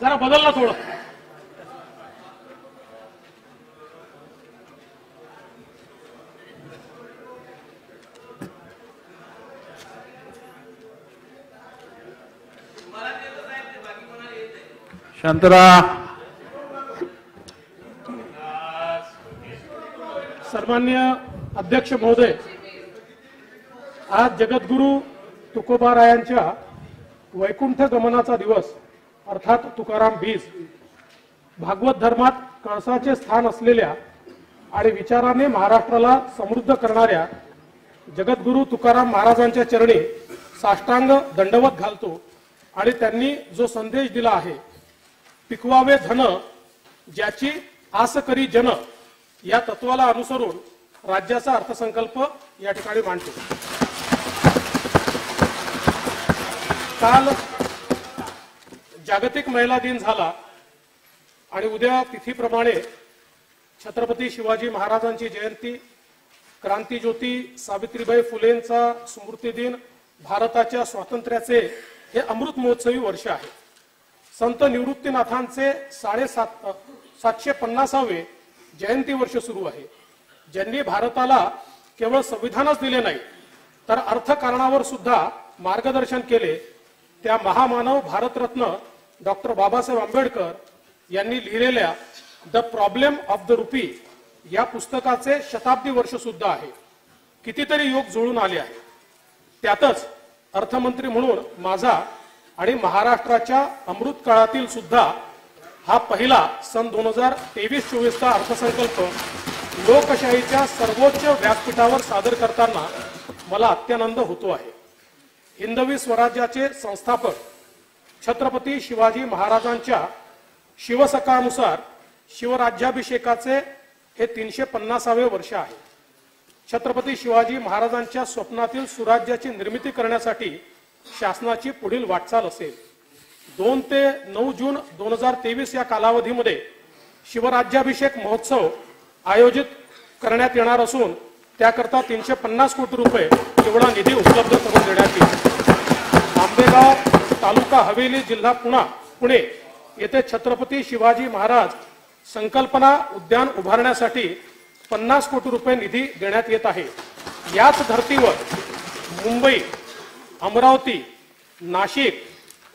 जरा बदलला थोडं. शांतरा. सन्मान्य अध्यक्ष महोदय, आज जगद्गुरु तुकोबारायांच्या वैकुंठ गमनाचा दिवस अर्थात तुकाराम बीज. भागवत धर्मात कळसाचे स्थान असलेल्या आणि विचाराने महाराष्ट्राला समृद्ध करणाऱ्या जगद्गुरु तुकाराम महाराजांच्या चरणी साष्टांग दंडवत घालतो आणि त्यांनी जो संदेश दिला आहे, पिकवावे धन ज्याची आस करी जन, या तत्वाला अनुसरून राज्याचा अर्थसंकल्प या ठिकाणी मांडतो. काल जागतिक महिला दिन झाला आणि उद्या तिथीप्रमाणे छत्रपती शिवाजी महाराजांची जयंती, क्रांतीज्योती सावित्रीबाई फुलेंचा स्मृती दिन, भारताच्या स्वातंत्र्याचे हे अमृत महोत्सवी वर्ष आहे. संत निवृत्तीनाथांचे 750वे जयंती वर्ष सुरू आहे. ज्यांनी भारताला केवळ संविधानच दिले नाही तर अर्थकारणावर सुद्धा मार्गदर्शन केले, त्या महामानव भारतरत्न डॉक्टर बाबासाहेब आंबेडकर यांनी लिहिलेल्या the problem of the rupee या पुस्तकाचे शताब्दी वर्ष सुद्धा आहे. कितीतरी योग जुळून आले आहे. त्यातच अर्थमंत्री म्हणून माझा आणि महाराष्ट्राच्या अमृत काळातील सुद्धा हा पहिला सन 2023-24चा अर्थसंकल्प लोकशाहीच्या सर्वोच्च व्यासपीठावर सादर करताना मला अत्यानंद होतो आहे. हिंदवी स्वराज्याचे संस्थापक छत्रपती शिवाजी महाराजांच्या शिवसकानुसार शिवराज्याभिषेकाचे हे 350वे वर्ष आहे. छत्रपती शिवाजी महाराजांच्या स्वप्नातील सुराज्याची निर्मिती करण्यासाठी शासनाची पुढील वाटचाल असेल. 2 ते 9 जून 2023 या कालावधीमध्ये शिवराज्याभिषेक महोत्सव आयोजित करण्यात येणार असून त्याकरता 350 कोटी रुपये एवढा निधी उपलब्ध करून देण्यात येईल. आंबेगाव तालुका हवेली जिल्हा पुणे येथे छत्रपती शिवाजी महाराज संकल्पना उद्यान उभारण्यासाठी 50 कोटी रुपये निधी देण्यात येत आहे. याच धर्तीवर मुंबई, अमरावती, नाशिक,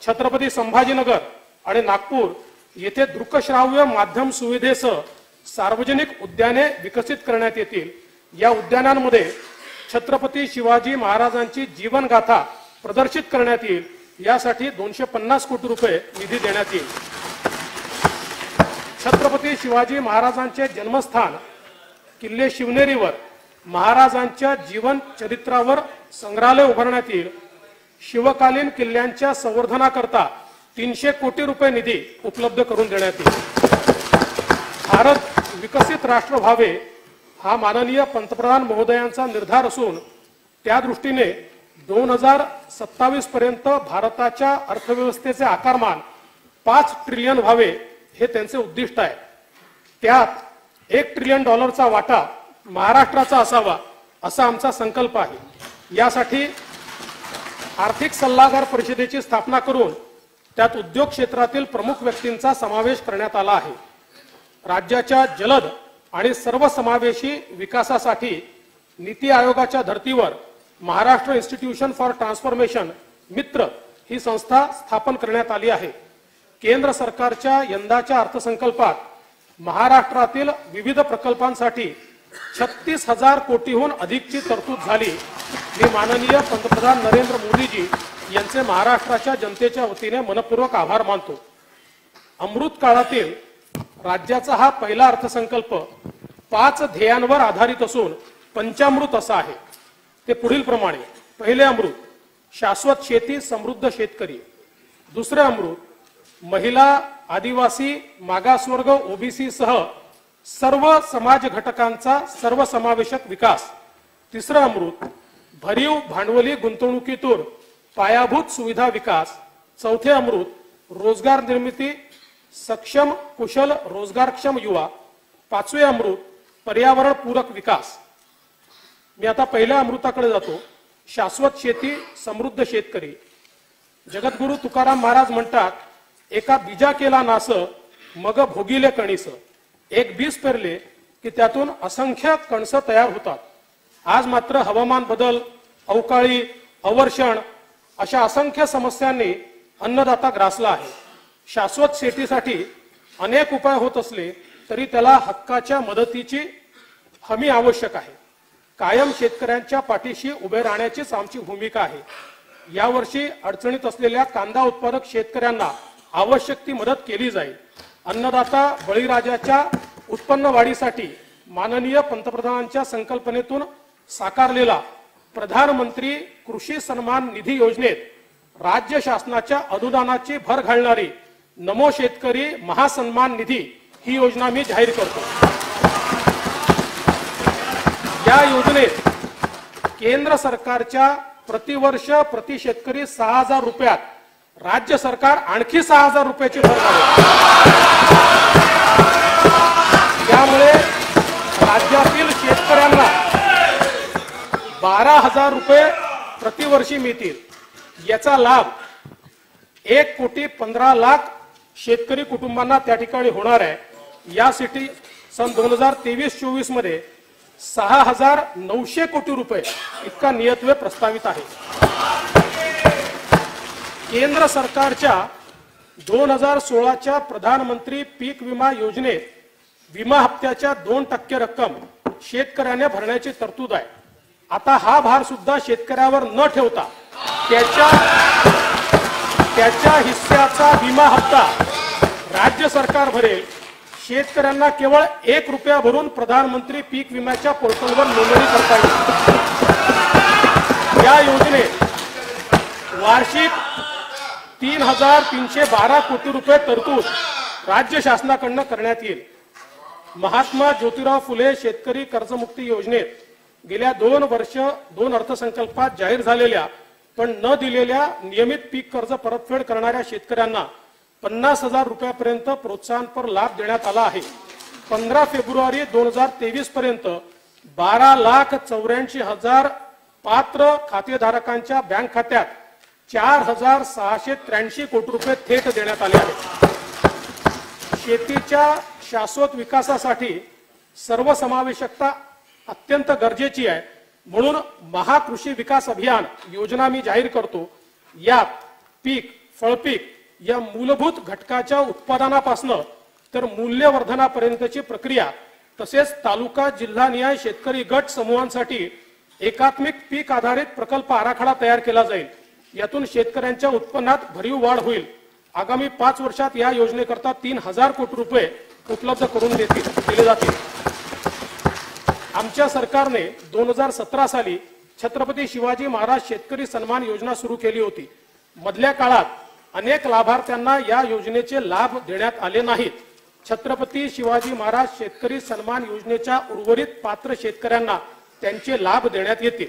छत्रपती संभाजीनगर आणि नागपूर येथे दृकश्राव्य माध्यम सुविधेसह सार्वजनिक उद्याने विकसित करण्यात येतील. या उद्यानांमध्ये छत्रपती शिवाजी महाराजांची जीवनगाथा प्रदर्शित करण्यात येईल. यासाठी 250 कोटी रुपये निधी देण्यात येईल. छत्रपती शिवाजी महाराजांचे जन्मस्थान किल्ले शिवनेरीवर महाराजांच्या जीवन चरित्रावर संग्रहालय उभारण्यात येईल. शिवकालीन किल्ल्यांच्या संवर्धनाकरता 300 कोटी रुपये निधी उपलब्ध करून देण्यात येईल. भारत विकसित राष्ट्र व्हावे हा माननीय पंतप्रधान महोदयांचा निर्धार असून त्या दृष्टीने 2027 पर्यंत भारताच्या अर्थव्यवस्थेचे आकारमान 5 ट्रिलियन व्हावे हे त्यांचे उद्दिष्ट आहे. त्यात $1 ट्रिलियन वाटा महाराष्ट्राचा असावा असा आमचा संकल्प आहे. यासाठी आर्थिक सल्लागार परिषदेची स्थापना करून त्यात उद्योग क्षेत्रातील प्रमुख व्यक्तींचा समावेश करण्यात आला आहे. राज्याच्या जलद आणि सर्वसमावेशी विकासासाठी नीती आयोगाच्या धर्तीवर महाराष्ट्र इन्स्टिट्यूशन फॉर ट्रान्सफॉर्मेशन मित्र ही संस्था स्थापन करण्यात आली आहे. केंद्र सरकारच्या यंदाच्या अर्थसंकल्पात महाराष्ट्रातील विविध प्रकल्पांसाठी 36,000 कोटीहून अधिकची तरतूद झाली. मी माननीय पंतप्रधान नरेंद्र मोदीजी यांचे महाराष्ट्राच्या जनतेच्या वतीने मनपूर्वक आभार मानतो. अमृत काळातील राज्याचा हा पहिला अर्थसंकल्प 5 ध्येयांवर आधारित असून पंचामृत असा आहे. ते पुढील प्रमाणे: पहिले अमृत शाश्वत शेती, समृद्ध शेतकरी. दुसरे अमृत महिला, आदिवासी, मागासवर्ग, ओबीसी सह सर्व समाज घटकांचा सर्वसमावेशक विकास. तिसरं अमृत भरीव भांडवली गुंतवणुकीतून पायाभूत सुविधा विकास. चौथे अमृत रोजगार निर्मिती, सक्षम कुशल रोजगारक्षम युवा. पाचवे अमृत पर्यावरण पूरक विकास. मी आता पहिल्या अमृताकडे जातो. शाश्वत शेती, समृद्ध शेतकरी. जगद्गुरु तुकाराम महाराज म्हणतात एका बीजा केला नास मग भोगिले कणीस. एक बीज पेरले की त्यातून असंख्य कणस तयार होतात. आज मात्र हवामान बदल, अवकाळी, अवर्षण अशा असंख्य समस्यांनी अन्नदाता ग्रासला आहे. शाश्वत शेतीसाठी अनेक उपाय होत असले तरी त्याला हक्काच्या मदतीची हमी आवश्यक आहे. कायम शेतकऱ्यांच्या पाठीशी उभे राहण्याचीच आमची भूमिका आहे. यावर्षी अडचणीत असलेल्या कांदा उत्पादक शेतकऱ्यांना आवश्यक ती मदत केली जाईल. अन्नदाता बळीराजाच्या उत्पन्न वाढीसाठी माननीय पंतप्रधानांच्या संकल्पनेतून साकारलेला प्रधानमंत्री कृषी सन्मान निधी योजनेत राज्य शासनाच्या अनुदानाची भर घालणारी नमो शेतकरी महासन्मान निधी ही योजना मी जाहीर करतो. या योजनेत केंद्र सरकारच्या प्रतिवर्ष प्रति शेतकरी 6,000 रुपयात राज्य सरकार आणखी 6,000 रुपयाची भर घालेल. त्यामुळे राज्यातील शेतकऱ्यांना 12,000 रुपये प्रतिवर्षी मिळतील. याचा लाभ 1,15,00,000 शेतकरी कुटुंबांना त्या ठिकाणी होणार आहे. यासाठी सन 2023-24 मध्ये 6,900 कोटी रुपये इतका नियतव्यय प्रस्तावित आहे. केंद्र सरकारच्या 2016च्या प्रधानमंत्री पीक विमा योजनेत विमा हप्त्याच्या 2% रक्कम शेतकऱ्याने भरण्याची तरतूद आहे. आता हा भार सुद्धा शेतकऱ्यावर न ठेवता त्याच्या हिस्स्याचा विमा हप्ता राज्य सरकार भरेल. शेतकऱ्यांना केवळ 1 रुपया भरून प्रधानमंत्री पीक विम्याच्या पोर्टलवर नोंदणी करता येईल. या योजनेत वार्षिक 3,312 कोटी रुपये तरतूद राज्य शासनाकडून करण्यात येईल. महात्मा ज्योतिराव फुले शेतकरी कर्जमुक्ती योजनेत गेल्या 2 अर्थसंकल्पात जाहीर झालेल्या पण न दिलेल्या नियमित पीक कर्ज परतफेड करणाऱ्या शेतकऱ्यांना 50,000 रुपयापर्यंत प्रोत्साहनपर लाभ देण्यात आला आहे. 15 फेब्रुवारी 2023 पर्यंत 12,84,000 पात्र खातेधारकांच्या बँक खात्यात 4,683 कोटी रुपये थेट देण्यात आले आहेत. शेतीच्या शाश्वत विकासासाठी सर्वसमावेशकता अत्यंत गरजेची आहे. म्हणून महाकृषी विकास अभियान योजना मी जाहीर करतो. यात पीक, फळपीक या मूलभूत घटकाच्या उत्पादनापासून तर मूल्यवर्धनापर्यंतची प्रक्रिया तसेच तालुका जिल्हानिहाय शेतकरी गट समूहांसाठी एकात्मिक पीक आधारित प्रकल्प आराखडा तयार केला जाईल. यातून शेतकऱ्यांच्या उत्पन्नात भरीव वाढ होईल. आगामी 5 वर्षात या योजनेकरता 3,000 कोटी रुपये उपलब्ध करून दिले जातील. आमच्या सरकारने 2017 साली छत्रपती शिवाजी महाराज शेतकरी सन्मान योजना सुरू केली होती. मधल्या काळात अनेक लाभार्थ्यांना या योजनेचे लाभ देण्यात आले नाहीत. छत्रपती शिवाजी महाराज शेतकरी सन्मान योजनेच्या उर्वरित पात्र शेतकऱ्यांना त्यांचे लाभ देण्यात येतील.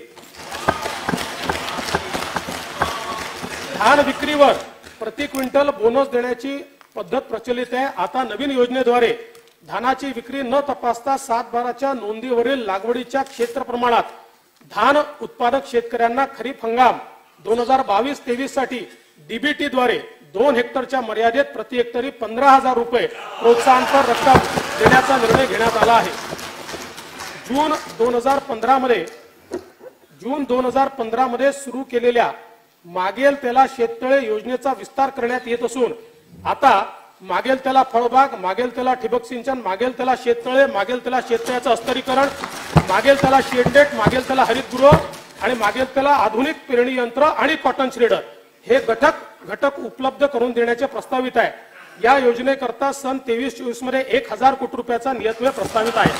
धान विक्रीवर प्रति क्विंटल बोनस देण्याची पद्धत प्रचलित आहे. आता नवीन योजनेद्वारे धानाची विक्री न तपासता 7/12च्या नोंदीवरील लागवडीच्या क्षेत्र प्रमाणात धान उत्पादक शेतकऱ्यांना खरीप हंगाम 2022-23 साठी डीबीटी द्वारे 2 हेक्टरच्या मर्यादेत प्रति हेक्टरी 15,000 रुपये प्रोत्साहनपर रक्कम देण्याचा निर्णय घेण्यात आला आहे. जून 2015 मध्ये सुरू केलेल्या मागेल त्याला शेततळे योजनेचा विस्तार करण्यात येत असून आता मागेल त्याला फळबाग, मागेल त्याला ठिबक सिंचन, मागेल त्याला शेततळे, मागेल त्याला शेततळ्याचं अस्तरीकरण, मागेल त्याला शेडनेट, मागेल त्याला हरितगृह आणि मागेल त्याला आधुनिक पेरणी यंत्र आणि कॉटन श्रेडर हे घटक उपलब्ध करून देण्याचे प्रस्तावित आहे. या योजनेकरता सन 23-24 मध्ये 1,000 कोटी रुपयाचा नियतव्यय प्रस्तावित आहे.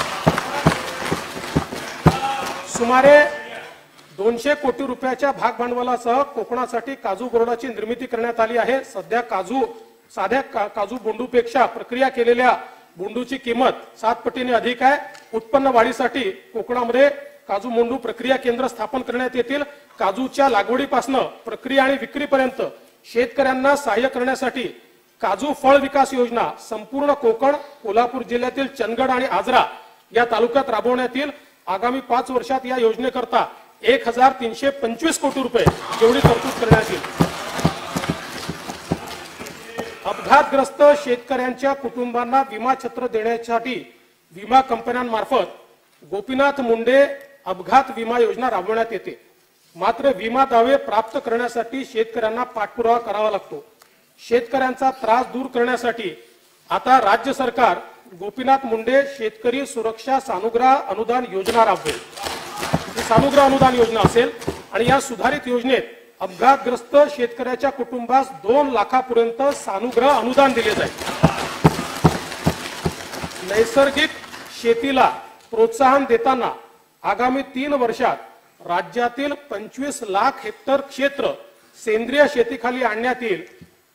सुमारे 200 कोटी रुपयाच्या भागभांडवलासह कोकणासाठी काजू बोर्डाची निर्मिती करण्यात आली आहे. सध्या साध्या काजू बोंडूपेक्षा प्रक्रिया केलेल्या बोंडूची किंमत 7 पटीने अधिक आहे. उत्पन्न वाढीसाठी कोकणामध्ये काजू बोंडू प्रक्रिया केंद्र स्थापन करण्यात येतील. काजूच्या लागवडीपासून प्रक्रिया आणि विक्रीपर्यंत शेतकऱ्यांना सहाय्य करण्यासाठी काजू फळ विकास योजना संपूर्ण कोकण, कोल्हापूर जिल्ह्यातील चंदगड आणि आजरा या तालुक्यात राबवण्यात येईल. आगामी 5 वर्षात या योजनेकरता 1,325 कोटी रुपये एवढी तरतूद करण्यात येईल. अपघातग्रस्त शेतकऱ्यांच्या कुटुंबांना विमा छत्र देण्यासाठी विमा कंपन्यांमार्फत गोपीनाथ मुंडे अपघात विमा योजना राबवण्यात येते। मात्र विमा दावे प्राप्त करण्यासाठी शेतकऱ्यांना पाठपुरावा करावा लागतो। शेतकऱ्यांचा त्रास दूर करण्यासाठी आता राज्य सरकार गोपीनाथ मुंडे शेतकरी सुरक्षा सानुग्रह अनुदान योजना राबवेल। ही सानुग्रह अनुदान योजना असेल आणि या सुधारित योजनेत अपघातग्रस्त शेतकऱ्याच्या कुटुंबास 2 लाखापर्यंत सानुग्रह अनुदान दिले जाईल। नैसर्गिक शेतीला प्रोत्साहन देताना आगामी 3 वर्षात राज्यातील 25 लाख हेक्टर क्षेत्र सेंद्रिय शेतीखाली आणण्यात येईल।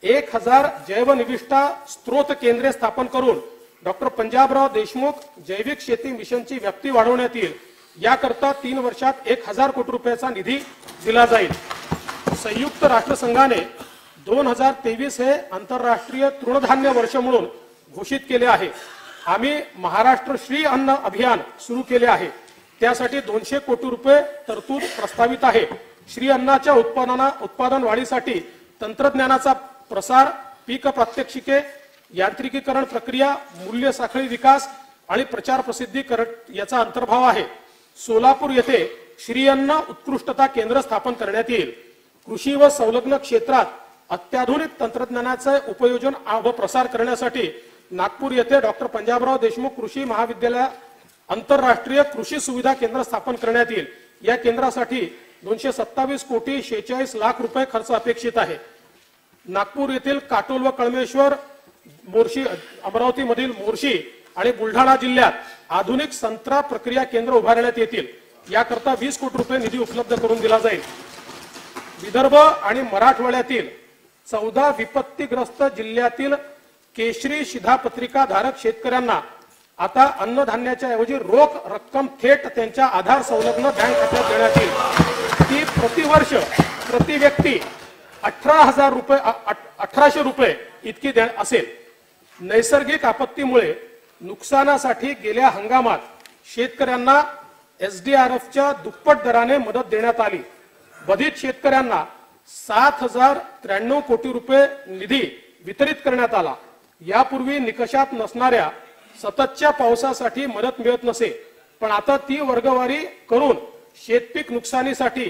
1000 जैवनिविष्ठा स्त्रोत केंद्रे स्थापन करून डॉक्टर पंजाबराव देशमुख जैविक शेती मिशनची व्याप्ती वाढवण्यात येईल। याकरता 3 वर्षात 1000 कोटी रुपयाचा निधी दिला जाईल। संयुक्त राष्ट्रसंघाने 2023 हे आंतरराष्ट्रीय तृणधान्य वर्ष म्हणून घोषित केले आहे। आम्ही महाराष्ट्र श्री अन्न अभियान सुरू केले आहे। त्यासाठी 200 कोटी रुपये तरतूद प्रस्तावित आहे। श्री अन्नाच्या उत्पादन वाढीसाठी तंत्रज्ञानाचा प्रसार, पीक प्रात्यक्षिके, यांत्रिकीकरण प्रक्रिया, मूल्य साखळी विकास आणि प्रचार प्रसिद्धीकरण याचा अंतर्भाव आहे। सोलापूर येथे श्री अन्न उत्कृष्टता केंद्र स्थापन करण्यात येईल। कृषी व संलग्न क्षेत्रात अत्याधुनिक तंत्रज्ञानाचे उपयोजन व प्रसार करण्यासाठी नागपूर येथे डॉक्टर पंजाबराव देशमुख कृषी महाविद्यालय आंतरराष्ट्रीय कृषी सुविधा केंद्र स्थापन करण्यात येईल। या केंद्रासाठी 227 कोटी 46 लाख रुपये खर्च अपेक्षित आहे। नागपूर येथील काटोल व कळमेश्वर, मोर्शी, अमरावती मधील मोर्शी आणि बुलढाणा जिल्ह्यात आधुनिक संत्रा प्रक्रिया केंद्र उभारण्यात येतील। याकरता 20 कोटी रुपये निधी उपलब्ध करून दिला जाईल। विदर्भ आणि मराठवाड्यातील 14 विपत्तीग्रस्त जिल्ह्यातील केशरी शिधापत्रिका धारक शेतकऱ्यांना आता अन्नधान्याच्या ऐवजी रोख रक्कम थेट त्यांच्या आधार संलग्न बँक खात्यात देण्यात येईल। ती प्रतिवर्ष प्रति व्यक्ती 18,000 रुपये 1800 रुपये इतकी असेल। नैसर्गिक आपत्तीमुळे नुकसानासाठी गेल्या हंगामात शेतकऱ्यांना SDRFच्या दुप्पट दराने मदत देण्यात आली। बाधित शेतकऱ्यांना 7,093 कोटी रुपये निधी वितरित करण्यात आला। यापूर्वी निकषात नसणाऱ्या सततच्या पावसासाठी मदत मिळत नसे, पण आता ती वर्गवारी करून शेतपीक नुकसानीसाठी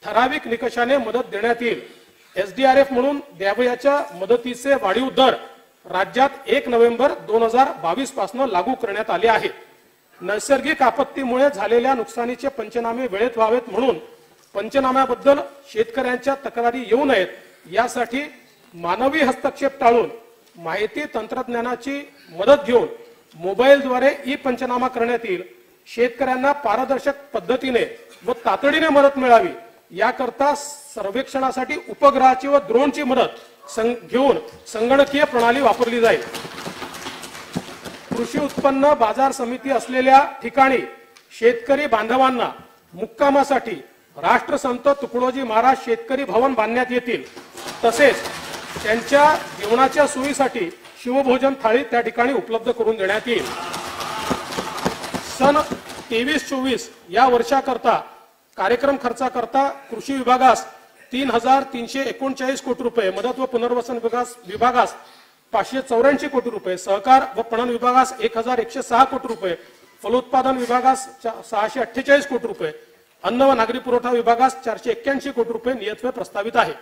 ठराविक निकषाने मदत देण्यात येईल। SDRF म्हणून द्यावयाच्या मदतीचे वाढीव दर राज्यात 1 नोव्हेंबर 2022 पासून लागू करण्यात आले आहे। नैसर्गिक आपत्तीमुळे झालेल्या नुकसानीचे पंचनामे वेळेत व्हावेत म्हणून पंचनाम्याबद्दल शेतकऱ्यांच्या तक्रारी येऊ नयेत यासाठी मानवी हस्तक्षेप टाळून माहिती तंत्रज्ञानाची मदत घेऊन मोबाईलद्वारे ई-पंचनामा करण्यात येईल। शेतकऱ्यांना पारदर्शक पद्धतीने व तातडीने मदत मिळावी याकरता सर्वेक्षणासाठी उपग्रहाची व ड्रोनची मदत घेऊन संगणकीय प्रणाली वापरली जाईल। कृषी उत्पन्न बाजार समिती असलेल्या ठिकाणी शेतकरी बांधवांना मुक्कामासाठी राष्ट्रसंत तुकडोजी महाराज शेतकरी भवन बांधण्यात येतील। तसेच त्यांच्या जेवणाच्या सोयीसाठी शिवभोजन थाळी त्या ठिकाणी उपलब्ध करून देण्यात येईल। सन 23-24 या वर्षाकरता कार्यक्रम खर्चाकरता कृषी विभागास 3,339 कोटी रुपये, मदत व पुनर्वसन विभागास 584 कोटी रुपये, सहकार व पणन विभागास 1,106 कोटी रुपये, फलोत्पादन विभागास 648 कोटी रुपये, अन्न व नागरी पुरवठा विभागास 481 कोटी रुपये नियतव्यय प्रस्तावित आहे।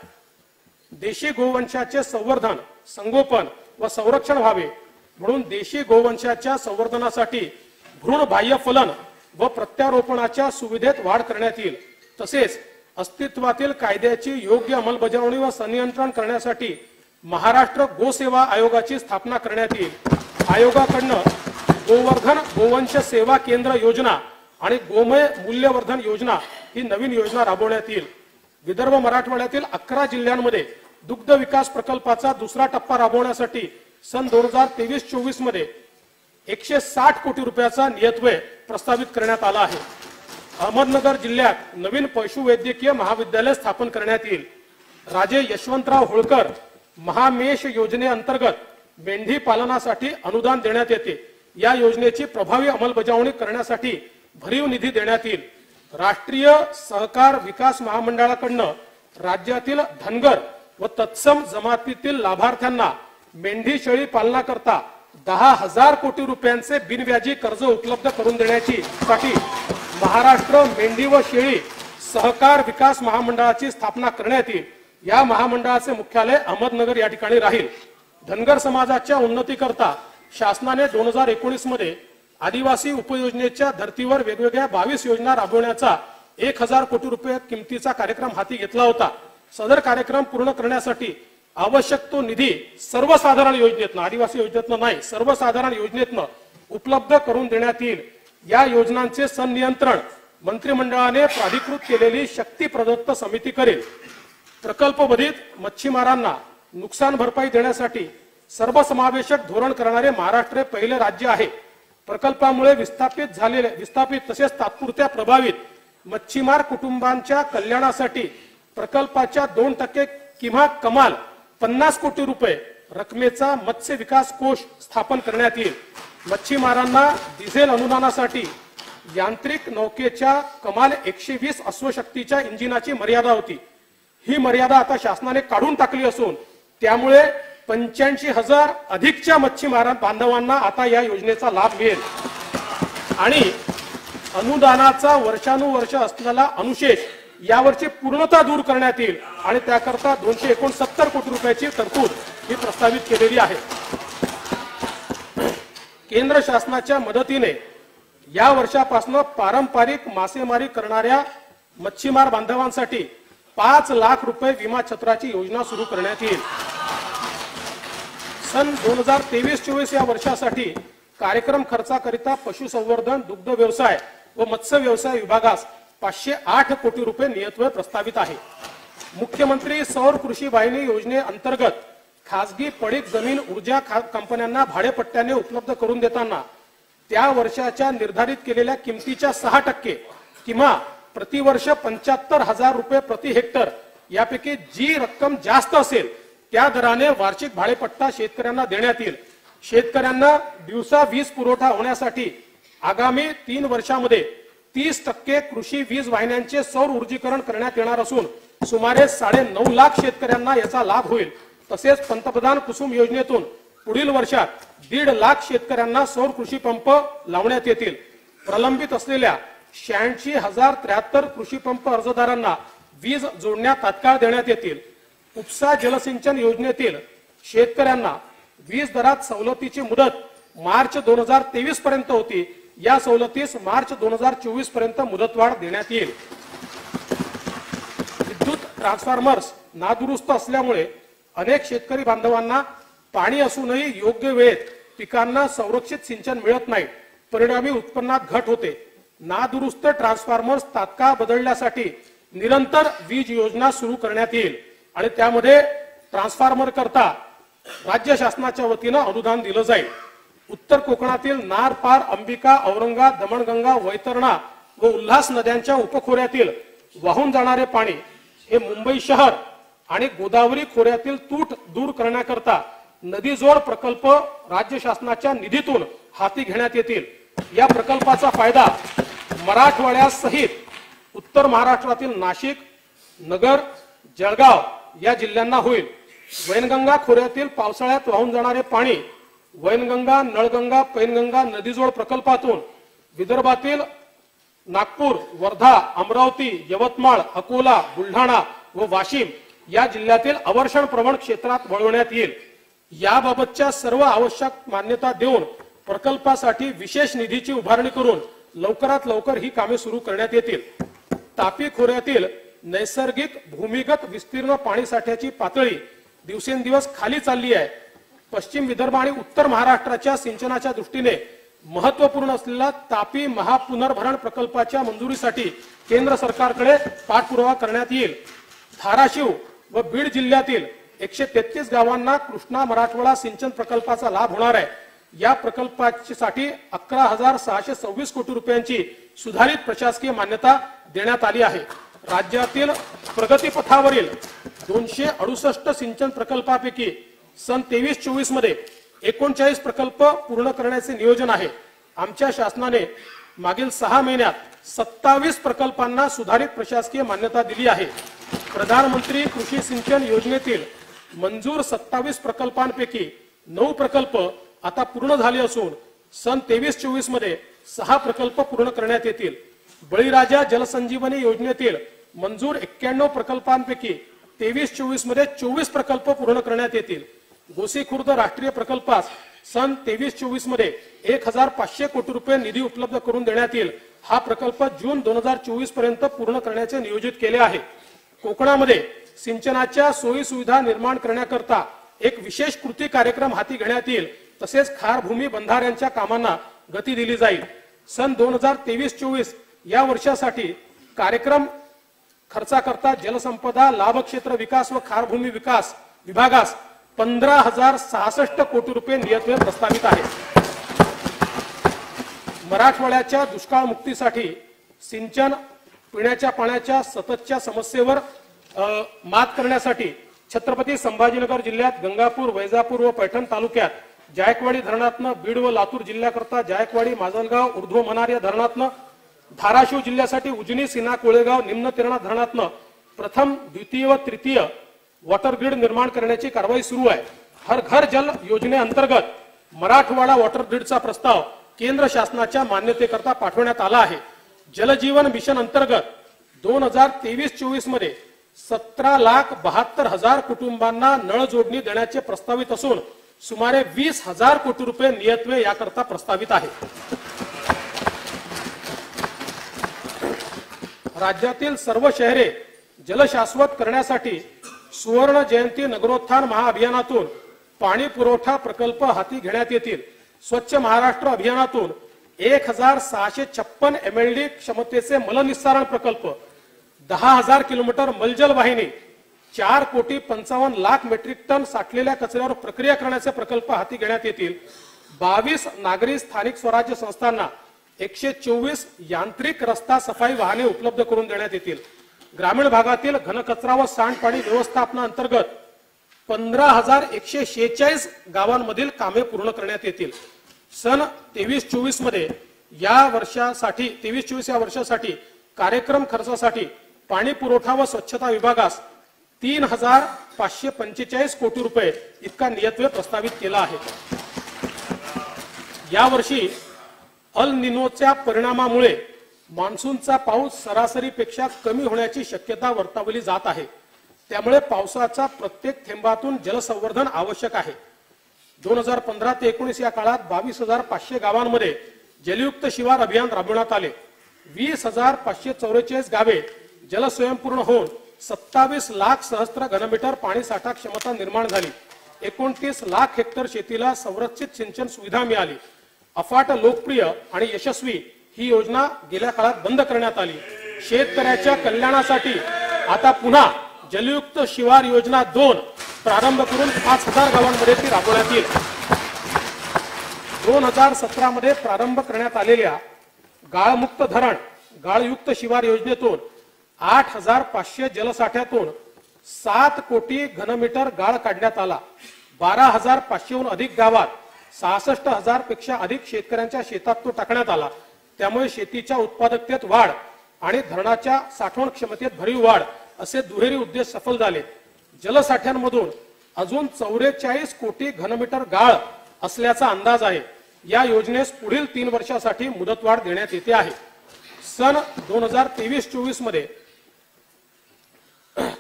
देशी गोवंशाचे संवर्धन, संगोपन व संरक्षण व्हावे म्हणून देशी गोवंशाच्या संवर्धनासाठी भ्रूण बाह्य फलन व प्रत्यारोपणाच्या सुविधेत वाढ करण्यात येईल। तसेच अस्तित्वातील कायद्याची योग्य अंमलबजावणी व संनियंत्रण करण्यासाठी महाराष्ट्र गोसेवा आयोगाची स्थापना करण्यात येईल। आयोगाकडून गोवर्धन गोवंश सेवा केंद्र योजना आणि गोमय मूल्यवर्धन योजना ही नवीन योजना राबवण्यात येईल। विदर्भ मराठवाड्यातील 11 जिल्ह्यांमध्ये दुग्ध विकास प्रकल्पाचा दुसरा टप्पा राबवण्यासाठी सन 2023-24 मध्ये 160 कोटी रुपयाचा नियतव्यय प्रस्तावित करण्यात आला आहे। अहमदनगर जिल्ह्यात नवीन पशुवैद्यकीय महाविद्यालय स्थापन करण्यात येईल। राजे यशवंतराव होळकर महामेष योजनेअंतर्गत मेंढी पालनासाठी अनुदान देण्यात येते। या योजनेची प्रभावी अंमलबजावणी करण्यासाठी भरीव निधी देण्यात येईल। राष्ट्रीय सहकार विकास महामंडळाकडून राज्यातील धनगर व तत्सम जमातीतील लाभार्थ्यांना मेंढी शेळी पालनाकरता 10,000 कोटी रुपयांचे बिनव्याजी कर्ज उपलब्ध करून देण्याची साठी महाराष्ट्र मेंढी व शेळी सहकार विकास महामंडळाची स्थापना करण्यात येईल। या महामंडळाचे मुख्यालय अहमदनगर या ठिकाणी राहील। धनगर समाजाच्या उन्नतीकरता शासनाने 2019 मध्ये आदिवासी उपयोजनेच्या धर्तीवर वेगवेगळ्या 22 योजना राबवण्याचा 1,000 कोटी रुपये किमतीचा कार्यक्रम हाती घेतला होता। सदर कार्यक्रम पूर्ण करण्यासाठी आवश्यक तो निधी सर्वसाधारण योजनेतनं, आदिवासी योजनेतनं नाही, सर्वसाधारण योजनेतनं उपलब्ध करून देण्यात येईल। या योजनांचे संनियंत्रण मंत्रिमंडळाने प्राधिकृत केलेली शक्ती प्रदत्त समिती करेल। प्रकल्पबाधित मच्छीमारांना नुकसान भरपाई देण्यासाठी सर्वसमावेशक धोरण करणारे महाराष्ट्र हे पहिले राज्य आहे। प्रकल्पामुळे विस्थापित तसेच तात्पुरत्या प्रभावित मच्छीमार कुटुंबांच्या कल्याणासाठी प्रकल्पाच्या 2% किंवा कमाल 50 कोटी रुपये रकमेचा मत्स्य विकास कोष स्थापन करण्यात येईल। मच्छीमारांना डिझेल अनुदानासाठी यांत्रिक नौकेच्या कमाल 120 अश्वशक्तीच्या इंजिनाची मर्यादा होती। ही मर्यादा आता शासनाने काढून टाकली असून त्यामुळे 85,000 अधिकच्या मच्छीमार बांधवांना आता या योजनेचा लाभ मिळेल आणि अनुदानाचा वर्षानुवर्ष असलेला अनुशेष यावरची पूर्णता दूर करण्यात येईल आणि त्याकरता 269 कोटी रुपयाची तरतूद ही प्रस्तावित केलेली आहे। केंद्र शासनाच्या मदतीने या वर्षापासून पारंपरिक मासेमारी करणाऱ्या मच्छीमार बांधवांसाठी 5 लाख रुपये विमा छत्राची योजना सुरू करण्यात येईल। सन 2023-24 या वर्षासाठी कार्यक्रम खर्चाकरिता पशुसंवर्धन, दुग्ध व्यवसाय व मत्स्य व्यवसाय विभागास 508 कोटी रुपये नियतव्यय प्रस्तावित आहे। मुख्यमंत्री सौर कृषी वाहिनी योजनेअंतर्गत खासगी पडीक जमीन ऊर्जा कंपन्यांना भाडेपट्ट्याने उपलब्ध करून देताना त्या वर्षाच्या निर्धारित केलेल्या किमतीच्या 6% किंवा प्रतिवर्ष 75,000 रुपये प्रति हेक्टर यापैकी जी रक्कम जास्त असेल त्या दराने वार्षिक भाडेपट्टा शेतकऱ्यांना देण्यात येईल। शेतकऱ्यांना दिवसा वीज पुरवठा होण्यासाठी आगामी 3 वर्षांमध्ये 30% कृषी वीज वाहिन्यांचे सौर ऊर्जीकरण करण्यात येणार असून सुमारे 9.5 लाख शेतकऱ्यांना याचा लाभ होईल। तसेच पंतप्रधान कुसुम योजनेतून पुढील वर्षात 1.5 लाख शेतकऱ्यांना सौर कृषी पंप लावण्यात येतील। प्रलंबित असलेल्या 86,073 कृषी पंप अर्जदारांना वीज जोडण्या तात्काळ देण्यात येतील। उपसा जलसिंचन योजनेतील शेतकऱ्यांना वीज दरात सवलतीची मुदत मार्च 2023 पर्यंत होती, या सवलतीस मार्च 2024 पर्यंत मुदतवाढ देण्यात येईल। विद्युत ट्रान्सफॉर्मर्स नादुरुस्त असल्यामुळे अनेक शेतकरी बांधवांना पाणी असूनही योग्य वेळेत पिकांना संरक्षित सिंचन मिळत नाही, परिणामी उत्पन्नात घट होते। नादुरुस्त ट्रान्सफॉर्मर्स तात्काळ बदलण्यासाठी निरंतर वीज योजना सुरू करण्यात येईल आणि त्यामध्ये ट्रान्सफॉर्मर करता राज्य शासनाच्या वतीने अनुदान दिलं जाईल। उत्तर कोकणातील नार पार, अंबिका, औरंगा, दमणगंगा, वैतरणा व उल्हास नद्यांच्या उपखोऱ्यातील वाहून जाणारे पाणी हे मुंबई शहर आणि गोदावरी खोऱ्यातील तूट दूर करण्याकरता नदीजोड प्रकल्प राज्य शासनाच्या निधीतून हाती घेण्यात येतील। या प्रकल्पाचा फायदा मराठवाड्यासहित उत्तर महाराष्ट्रातील नाशिक, नगर, जळगाव या जिल्ह्यांना होईल। वैनगंगा खोऱ्यातील पावसाळ्यात वाहून जाणारे पाणी वैनगंगा, नळगंगा, पैनगंगा नदीजोड प्रकल्पातून विदर्भातील नागपूर, वर्धा, अमरावती, यवतमाळ, अकोला, बुलढाणा व वाशिम या जिल्ह्यातील अवर्षण प्रवण क्षेत्रात वळवण्यात येईल। याबाबतच्या सर्व आवश्यक मान्यता देऊन प्रकल्पासाठी विशेष निधीची उभारणी करून लवकरात लवकर ही कामे सुरू करण्यात येतील। तापी खोऱ्यातील नैसर्गिक भूमिगत विस्तीर्ण पाणी साठ्याची पातळी दिवसेंदिवस खाली चालली आहे। पश्चिम विदर्भ आणि उत्तर महाराष्ट्राच्या सिंचनाच्या दृष्टीने महत्त्वपूर्ण असलेला तापी महापुनर्भरण प्रकल्पाच्या मंजुरीसाठी केंद्र सरकारकडे पाठपुरावा करण्यात येईल। धाराशिव व बीड जिल्ह्यातील 133 गावांना कृष्णा मराठवाडा सिंचन प्रकल्पाचा लाभ होणार आहे। या प्रकल्पासाठी 11,626 कोटी रुपयांची सुधारित प्रशासकीय मान्यता देण्यात आली आहे। राज्यातील प्रगतीपथावरील 268 सिंचन प्रकल्पापैकी सन 23-24 मध्ये 39 प्रकल्प पूर्ण करण्याचे नियोजन आहे। आमच्या शासनाने मागील 6 महिन्यात 27 प्रकल्पांना सुधारित प्रशासकीय मान्यता दिली आहे। प्रधानमंत्री कृषी सिंचन योजनेतील मंजूर 27 प्रकल्पांपैकी 9 प्रकल्प आता पूर्ण झाले असून सन 23-24 मध्ये 6 प्रकल्प पूर्ण करण्यात येतील। बळीराजा जलसंजीवनी योजनेतील मंजूर 91 प्रकल्पांपैकी 23-24 मध्ये 24 प्रकल्प पूर्ण करण्यात येतील। गोसीखुर्द राष्ट्रीय प्रकल्पास सन 23-24 मध्ये 1500 कोटी रुपये निधी उपलब्ध करून देण्यात येईल। हा प्रकल्प जून 2024 पर्यंत पूर्ण करण्याचे नियोजित केले आहे। कोकणामध्ये सिंचनाच्या सोयी सुविधा निर्माण करण्याकरता एक विशेष कृती कार्यक्रम हाती घेण्यात येईल। तसेच खारभूमी बंधाऱ्यांच्या कामांना गती दिली जाईल। सन 2023-24 या वर्षासाठी कार्यक्रम खर्चाकरता जलसंपदा लाभ क्षेत्र विकास व खारभूमी विकास विभागास 15,066 कोटी रुपये नियतव्यय प्रस्तावित आहे। मराठवाड्याच्या दुष्काळ मुक्तीसाठी सिंचन, पिण्याच्या पाण्याच्या सततच्या समस्येवर मात करण्यासाठी छत्रपती संभाजीनगर जिल्ह्यात गंगापूर, वैजापूर व पैठण तालुक्यात जायकवाडी धरणातनं, बीड व लातूर जिल्ह्याकरता जायकवाडी, माजलगाव, ऊर्ध्व मनार या धरणातनं, धाराशिव जिल्ह्यासाठी उजनी, सीना, कोळेगाव, निम्न तेरणा धरणातनं प्रथम, द्वितीय व तृतीय वॉटर ग्रिड निर्माण करण्याची कारवाई सुरू आहे। हर घर जल योजनेअंतर्गत मराठवाडा वॉटर ग्रिडचा प्रस्ताव केंद्र शासनाच्या मान्यतेकरता पाठवण्यात आला आहे। जलजीवन मिशन अंतर्गत 2023-24 मध्ये 17,72,000 कुटुंबांना नळ जोडणी देण्याचे प्रस्तावित असून सुमारे 20,000 कोटी रुपये नियतव्यय याकरता प्रस्तावित आहे। राज्यातील सर्व शहरे जलशाश्वत करण्यासाठी सुवर्ण जयंती नगरोत्थान महाअभियानातून पाणी पुरवठा प्रकल्प हाती घेण्यात येतील। स्वच्छ महाराष्ट्र अभियानातून 1,656 MLD क्षमतेचे मलनिस्सारण प्रकल्प, 10,000 किलोमीटर मलजल वाहिनी, 4,55,00,000 मेट्रिक टन साठलेल्या कचऱ्यावर प्रक्रिया करण्याचे प्रकल्प हाती घेण्यात येतील। 22 नागरी स्थानिक स्वराज्य संस्थांना 124 यांत्रिक रस्ता सफाई वाहने उपलब्ध करून देण्यात येतील। ग्रामीण भागातील घनकचरा व सांडपाणी व्यवस्थापनाअंतर्गत 15,146 गावांमधील कामे पूर्ण करण्यात येतील। सन 23-24 मध्ये या वर्षासाठी कार्यक्रम खर्चासाठी पाणी पुरवठा व स्वच्छता विभागास 3,545 कोटी रुपये इतका नियतव्यय प्रस्तावित केला आहे। यावर्षी अल निनोच्या परिणामामुळे मान्सूनचा पाऊस सरासरीपेक्षा कमी होण्याची शक्यता वर्तवली जात आहे। त्यामुळे पावसाचा प्रत्येक थेंबातून जलसंवर्धन आवश्यक आहे। 2015 ते 19 या काळात 22,500 गावांमध्ये जलयुक्त शिवार अभियान राबवण्यात आले। 20,544 गावे जलस्वयंपूर्ण होऊन 27 लाख सहस्त्र घनमीटर पाणी साठा क्षमता निर्माण झाली। 29 लाख हेक्टर शेतीला संरक्षित सिंचन सुविधा मिळाली। अफाट लोकप्रिय आणि यशस्वी ही योजना गेल्या काळात बंद करण्यात आली। शेतकऱ्याच्या कल्याणासाठी आता पुन्हा जलयुक्त शिवार योजना 2 प्रारंभ करून 5,000 गावांमध्ये ती राबवण्यात येईल। 2017 मध्ये प्रारंभ करण्यात आलेल्या गाळमुक्त धरण गाळयुक्त शिवार योजनेतून 8,500 जलसाठ्यातून 7 कोटी घनमीटर गाळ काढण्यात आला। 12,500हून अधिक गावात 66,000 पेक्षा अधिक शेतकऱ्यांच्या शेतात तो टाकण्यात आला। त्यामुळे शेतीच्या उत्पादकतेत वाढ आणि धरणाच्या साठवण क्षमतेत भरीव वाढ असे दुहेरी उद्देश सफल झाले। जलसाठ्यांमधून अजून 44 कोटी घनमीटर गाळ असल्याचा अंदाज आहे। या योजनेस पुढील 3 वर्षासाठी मुदतवाढ देण्यात येते आहे। सन 2023-24 मध्ये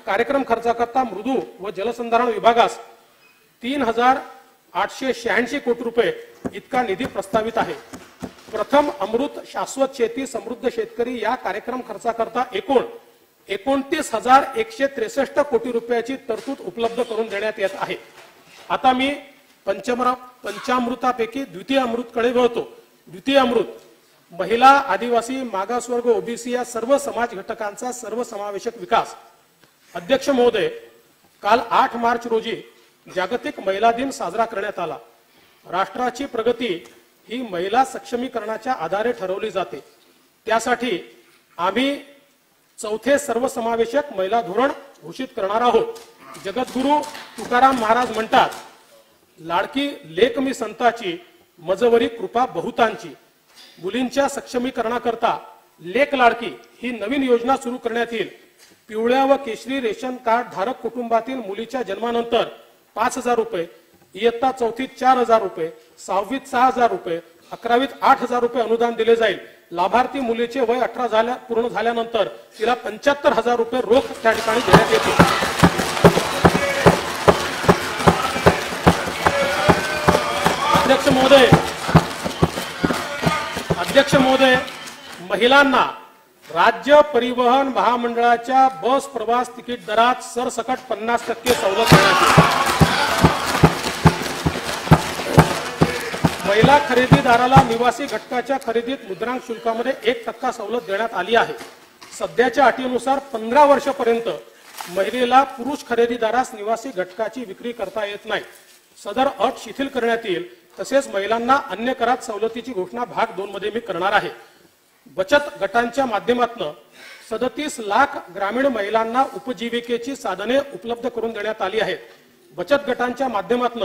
कार्यक्रम खर्चाकरता मृदू व जलसंधारण विभागास 3,886 कोटी रुपये इतका निधी प्रस्तावित आहे। प्रथम अमृत शाश्वत शेती समृद्ध शेतकरी या कार्यक्रम खर्चाकरता एकूण 29,163 कोटी रुपयाची तरतूद उपलब्ध करून देण्यात येत आहे। आता मी पंचामृतापैकी द्वितीय अमृतकडे वळतो। द्वितीय अमृत महिला, आदिवासी, मागासवर्ग, ओबीसी या सर्व समाज घटकांचा सर्वसमावेशक विकास। अध्यक्ष महोदय, काल 8 मार्च रोजी जागतिक महिला दिन साजरा करण्यात आला। राष्ट्राची प्रगती ही महिला सक्षमीकरणाच्या आधारे ठरवली जाते। त्यासाठी आम्ही 4थे सर्वसमावेशक महिला धोरण घोषित करणार आहोत। जगद्गुरु तुकाराम महाराज म्हणतात, लाडकी लेक मी संताची, मजवरी कृपा बहुतांची। मुलींच्या सक्षमीकरणाकरता लेक लाडकी ही नवीन योजना सुरू करण्यात येईल। पिवळ्या व केशरी रेशन कार्ड धारक कुटुंबातील मुलीच्या जन्मानंतर 5,000 रुपये, इयत्ता चौथीत 4,000 रुपये, 6वीत 6,000 रुपये, 11वीत 8,000 रुपये अनुदान दिले जाईल। लाभार्थी मुलीचे वय 18 पूर्ण झाल्यानंतर तिला 75,000 रुपये रोख त्या ठिकाणी देण्यात येतील। अध्यक्ष महोदय, महिलांना राज्य परिवहन महामंडळाच्या बस प्रवास तिकीट दरात सरसकट 50% सवलत देण्यात येईल। महिला खरेदीदाराला निवासी घटकाच्या खरेदीत मुद्रांक शुल्कामध्ये 1% सवलत देण्यात आली आहे। सध्याच्या अटीनुसार 15 वर्षापर्यंत महिलेला पुरुष खरेदीदारास निवासी घटकाची विक्री करता येत नाही। सदर अट शिथिल करण्यात येईल। तसेच महिलांना अन्य करात सवलतीची घोषणा भाग 2 मध्ये मी करणार आहे। बचत गटांच्या माध्यमातून 37 लाख ग्रामीण महिलांना उपजीविकेची साधने उपलब्ध करून देण्यात आली आहेत। बचत गटांच्या माध्यमातून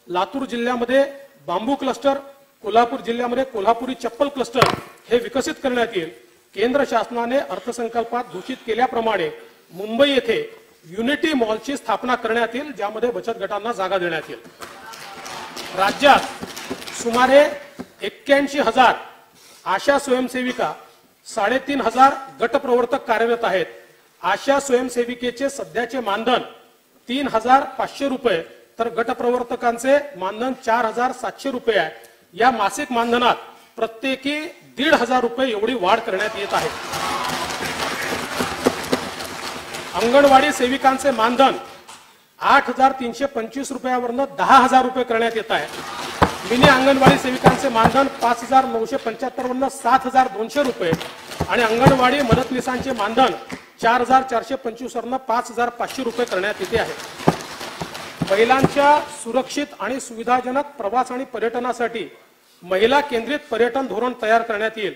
लातूर जिल्ह्यामध्ये बांबू क्लस्टर, कोल्हापूर जिल्ह्यामध्ये कोल्हापुरी चप्पल क्लस्टर हे विकसित करण्यात येईल। केंद्र शासनाने अर्थसंकल्पात घोषित केल्याप्रमाणे मुंबई येथे युनिटी मॉलची स्थापना करण्यात येईल, ज्यामध्ये बचत गटांना जागा देण्यात येईल। राज्यात सुमारे 81,000 आशा स्वयंसेविका, 3,500 गटप्रवर्तक कार्यरत आहेत। आशा स्वयंसेविकेचे सध्याचे मानधन 3,500 रुपये तर गटप्रवर्तकांचे मानधन 4,700 रुपये आहे। या मासिक मानधनात प्रत्येकी 1,500 रुपये एवढी वाढ करण्यात येत आहे। अंगणवाडी सेविकांचे मानधन 8,325 रुपयावरून 10,000 रुपये करण्यात येत आहे। मिनी अंगणवाडी सेविकांचे मानधन 5,975 वरून 7,200 रुपये आणि अंगणवाडी मदतनीसांचे मानधन 4,425 वरून 5,500 रुपये करण्यात येते आहे। महिलांच्या सुरक्षित आणि सुविधाजनक प्रवास आणि पर्यटनासाठी महिला केंद्रित पर्यटन धोरण तयार करण्यात येईल।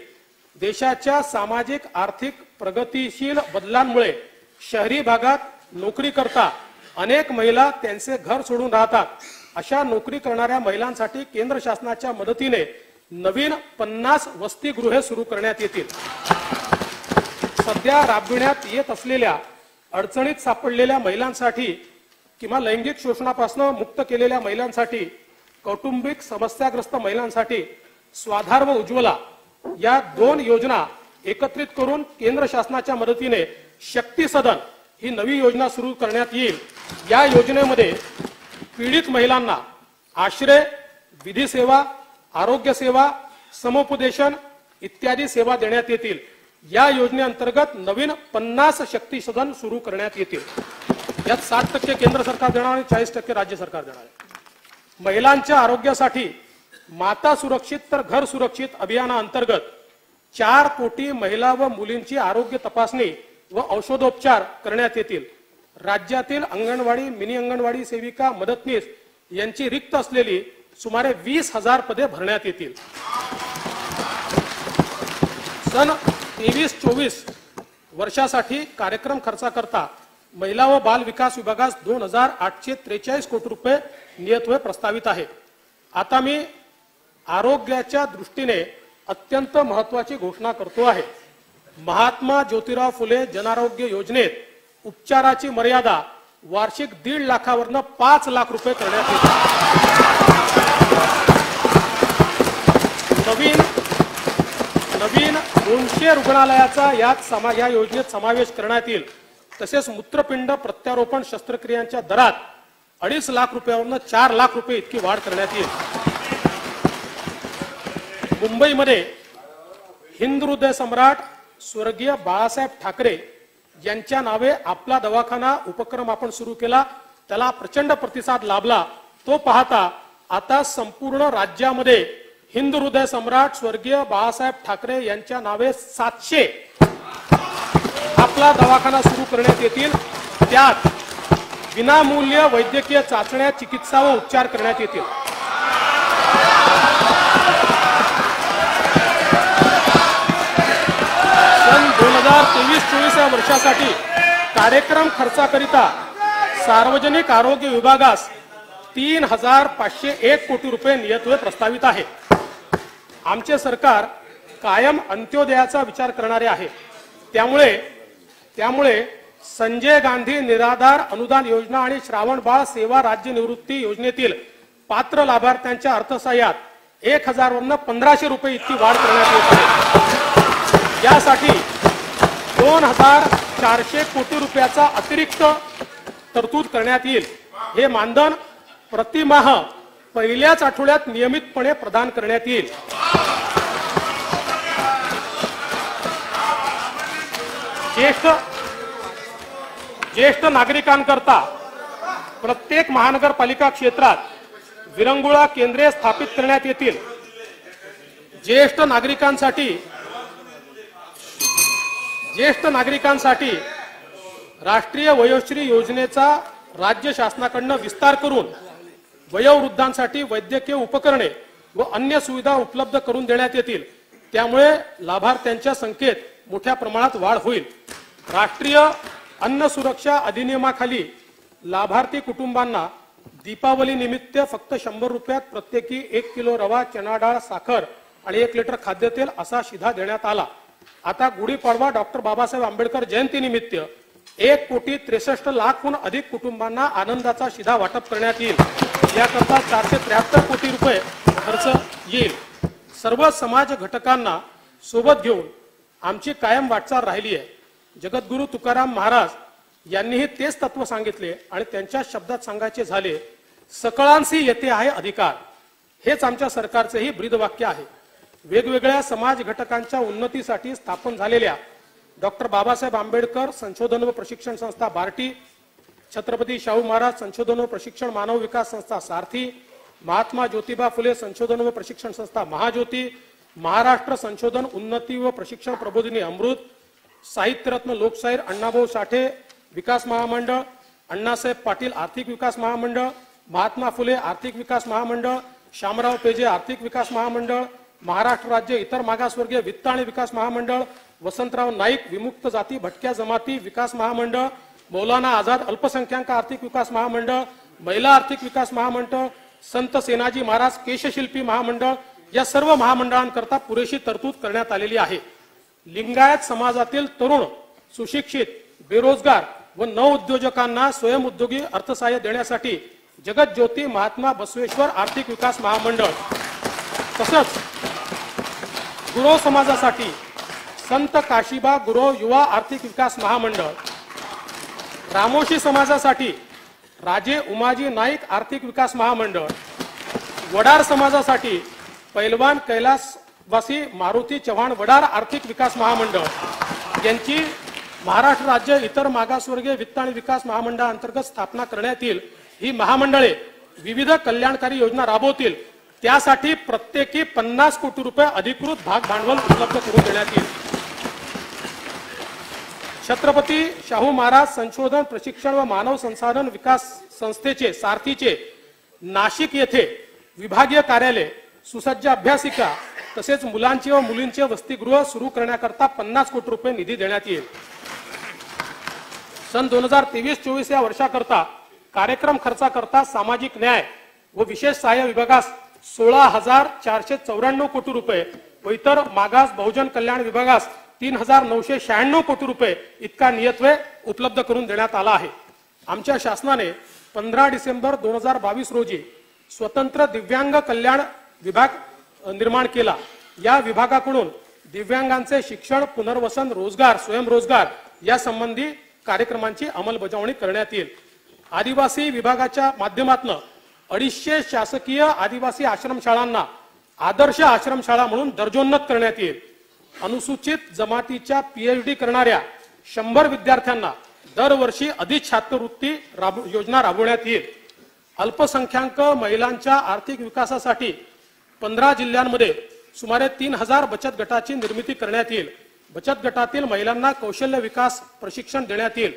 देशाच्या सामाजिक आर्थिक प्रगतीशील बदलांमुळे शहरी भागात नोकरी करता अनेक महिला त्यांचे घर सोडून राहतात। अशा नोकरी करणाऱ्या महिलांसाठी केंद्र शासनाच्या मदतीने नवीन 50 वसतिगृहे सुरू करण्यात येतील। सध्या राबविण्यात येत असलेल्या अडचणीत सापडलेल्या महिलांसाठी किंवा लैंगिक शोषणापासून मुक्त केलेल्या महिलांसाठी, कौटुंबिक समस्याग्रस्त महिलांसाठी स्वाधार व उज्ज्वला या 2 योजना एकत्रित करून केंद्र शासनाच्या मदतीने शक्ती सदन ही नवी योजना सुरू करण्यात येईल। या योजनेमध्ये पीडित महिलांना आश्रय, विधी सेवा, आरोग्य सेवा, समुपदेशन इत्यादी सेवा देण्यात येतील। या योजनेअंतर्गत नवीन 50 शक्ती सदन सुरू करण्यात येतील। यात 60% केंद्र सरकार देणार आणि 40% राज्य सरकार देणार आहे। महिलांच्या आरोग्यासाठी माता सुरक्षित तर घर सुरक्षित अभियानाअंतर्गत 4 कोटी महिला व मुलींची आरोग्य तपासणी व औषधोपचार करण्यात येतील। राज्यातील अंगणवाडी, मिनी अंगणवाडी सेविका, मदतनीस यांची रिक्त असलेली सुमारे 20,000 पदे भरण्यात येतील। सन 23-24 वर्षासाठी कार्यक्रम खर्चाकरता महिला व बाल विकास विभागास 2,843 कोटी रुपये नियतव्यय प्रस्तावित आहे। आता मी आरोग्याच्या दृष्टीने अत्यंत महत्त्वाची घोषणा करतो आहे। महात्मा ज्योतिराव फुले जनआरोग्य योजनेत उपचाराची मर्यादा वार्षिक 1.5 लाखावरून 5 लाख रुपये करण्यात येईल। नवीन 200 रुग्णालयाचा या योजनेत समावेश करण्यात येईल। तसेच मूत्रपिंड प्रत्यारोपण शस्त्रक्रियांच्या दरात 2.5 लाख रुपयावरून 4 लाख रुपये इतकी वाढ करण्यात येईल। मुंबईमध्ये हिंद हृदय सम्राट स्वर्गीय बाळासाहेब ठाकरे यांच्या नावे आपला दवाखाना उपक्रम आपण सुरू केला, त्याला प्रचंड प्रतिसाद लाभला। तो पाहता आता संपूर्ण राज्यामध्ये हिंद हृदय सम्राट स्वर्गीय बाळासाहेब ठाकरे यांच्या नावे 700 आपला दवाखाना सुरू करण्यात येतील। त्यात विनामूल्य वैद्यकीय चाचण्या, चिकित्सा व उपचार करण्यात येतील। सन 2023-24 या वर्षासाठी कार्यक्रम खर्चाकरिता सार्वजनिक आरोग्य विभागास 3,501 कोटी रुपये नियतव्यय प्रस्तावित आहे। आमचे सरकार कायम अंत्योदयाचा विचार करणारे आहे। त्यामुळे संजय गांधी निराधार अनुदान योजना आणि श्रावण बाळ सेवा राज्य निवृत्ती योजनेतील पात्र लाभार्थ्यांच्या अर्थसहाय्यात 1000 वरून 1500 रुपये इतकी वाढ करण्यात येत आहे। यासाठी 2400 कोटी रुपयाचा अतिरिक्त तरतूद करण्यात येईल। हे मानधन प्रतिमाह पहिल्याच आठवड्यात नियमितपणे प्रदान करण्यात येईल। ज्येष्ठ नागरिकांकरता प्रत्येक महानगरपालिका क्षेत्रात विरंगुळा केंद्रे स्थापित करण्यात येतील। ज्येष्ठ नागरिकांसाठी राष्ट्रीय वयोश्री योजनेचा राज्य शासनाकडून विस्तार करून वयोवृद्धांसाठी वैद्यकीय उपकरणे व अन्य सुविधा उपलब्ध करून देण्यात येतील। त्यामुळे लाभार्थ्यांच्या संख्येत मोठ्या प्रमाणात वाढ होईल। राष्ट्रीय अन्न सुरक्षा अधिनियमाखाली लाभार्थी कुटुंबांना दीपावली निमित्त फक्त 100 रुपयात प्रत्येकी 1 किलो रवा, चणा डाळ, साखर आणि 1 लिटर खाद्यतेल असा शिधा देण्यात आला। आता गुढीपाडवा डॉक्टर बाबासाहेब आंबेडकर जयंती निमित्त 1,63,00,000हून अधिक कुटुंबांना आनंदाचा शिधा वाटप करण्यात येईल। याकरता 473 कोटी रुपये खर्च येईल। सर्व समाज घटकांना सोबत घेऊन आमची कायम वाटचाल राहिली आहे। जगद्गुरु तुकाराम महाराज यांनीही तेच तत्व सांगितले आणि त्यांच्या शब्दात सांगायचे झाले, सकळांसी येते आहे अधिकार। हेच आमच्या सरकारचेही ब्रीदवाक्य आहे। वेगवेगळ्या समाज घटकांच्या उन्नतीसाठी स्थापन झालेल्या डॉक्टर बाबासाहेब आंबेडकर संशोधन व प्रशिक्षण संस्था बार्टी, छत्रपती शाहू महाराज संशोधन व प्रशिक्षण मानव विकास संस्था सारथी, महात्मा ज्योतिबा फुले संशोधन व प्रशिक्षण संस्था महाज्योती, महाराष्ट्र संशोधन उन्नती व प्रशिक्षण प्रबोधिनी अमृत, साहित्यरत्न लोकशाहीर अण्णाभाऊ साठे विकास महामंडळ, अण्णासाहेब पाटील आर्थिक विकास महामंडळ, महात्मा फुले आर्थिक विकास महामंडळ, शामराव पेजे आर्थिक विकास महामंडळ, महाराष्ट्र राज्य इतर मागासवर्गीय वित्त आणि विकास महामंडळ, वसंतराव नाईक विमुक्त जाती भटक्या जमाती विकास महामंडळ, मौलाना आझाद अल्पसंख्याक आर्थिक विकास महामंडळ, महिला आर्थिक विकास महामंडळ, संत सेनाजी महाराज केशशिल्पी महामंडळ या सर्व महामंडळांकरता पुरेशी तरतूद करण्यात आलेली आहे। लिंगायत समाजातील तरुण, सुशिक्षित, बेरोजगार व नवउद्योजकांना स्वयंउद्योगी अर्थसहाय्य देण्यासाठी जगत ज्योती महात्मा बसवेश्वर आर्थिक विकास महामंडळ, तसंच गुरव समाजासाठी संत काशीबा गुरव युवा आर्थिक विकास महामंडळ, रामोशी समाजासाठी राजे उमाजी नाईक आर्थिक विकास महामंडळ, वडार समाजासाठी पैलवान कैलासवासी मारुती चव्हाण वडार आर्थिक विकास महामंडळ यांची महाराष्ट्र राज्य इतर मागासवर्गीय वित्त आणि विकास महामंडळांतर्गत स्थापना करण्यात येईल। ही महामंडळे विविध कल्याणकारी योजना राबवतील। त्यासाठी प्रत्येकी 50 कोटी रुपये अधिकृत भाग भांडवल उपलब्ध करून देण्यात येईल। छत्रपती शाहू महाराज संशोधन प्रशिक्षण व मानव संसाधन विकास संस्थेचे सारथीचे नाशिक येथे विभागीय कार्यालय, सुसज्ज अभ्यासिका तसेच मुलांचे व मुलींचे वसतिगृह सुरू करण्याकरता 50 कोटी रुपये निधी देण्यात येईल। सन 2023-24 या वर्षाकरता कार्यक्रम खर्चाकरता सामाजिक न्याय व विशेष सहाय्य विभागास 16,494 कोटी रुपये व इतर मागास बहुजन कल्याण विभागास 3,996 कोटी रुपये इतका नियतव्यय उपलब्ध करून देण्यात आला आहे। आमच्या शासनाने 15 डिसेंबर 2022 रोजी स्वतंत्र दिव्यांग कल्याण विभाग निर्माण केला। या विभागाकडून दिव्यांगांचे शिक्षण, पुनर्वसन, रोजगार, स्वयंरोजगार या संबंधी कार्यक्रमांची अंमलबजावणी करण्यात येईल। आदिवासी विभागाच्या माध्यमातून 250 शासकीय आदिवासी आश्रमशाळांना आदर्श आश्रमशाळा म्हणून दर्जोन्नत करण्यात येईल। अनुसूचित जमातीच्या पीएचडी करणाऱ्या 100 विद्यार्थ्यांना दरवर्षी अधिक छात्रवृत्ती योजना राबवण्यात येईल। अल्पसंख्याक महिलांच्या आर्थिक विकासासाठी 15 जिल्ह्यांमध्ये सुमारे 3000 बचत गटाची निर्मिती करण्यात येईल। बचत गटातील महिलांना कौशल्य विकास प्रशिक्षण देण्यात येईल।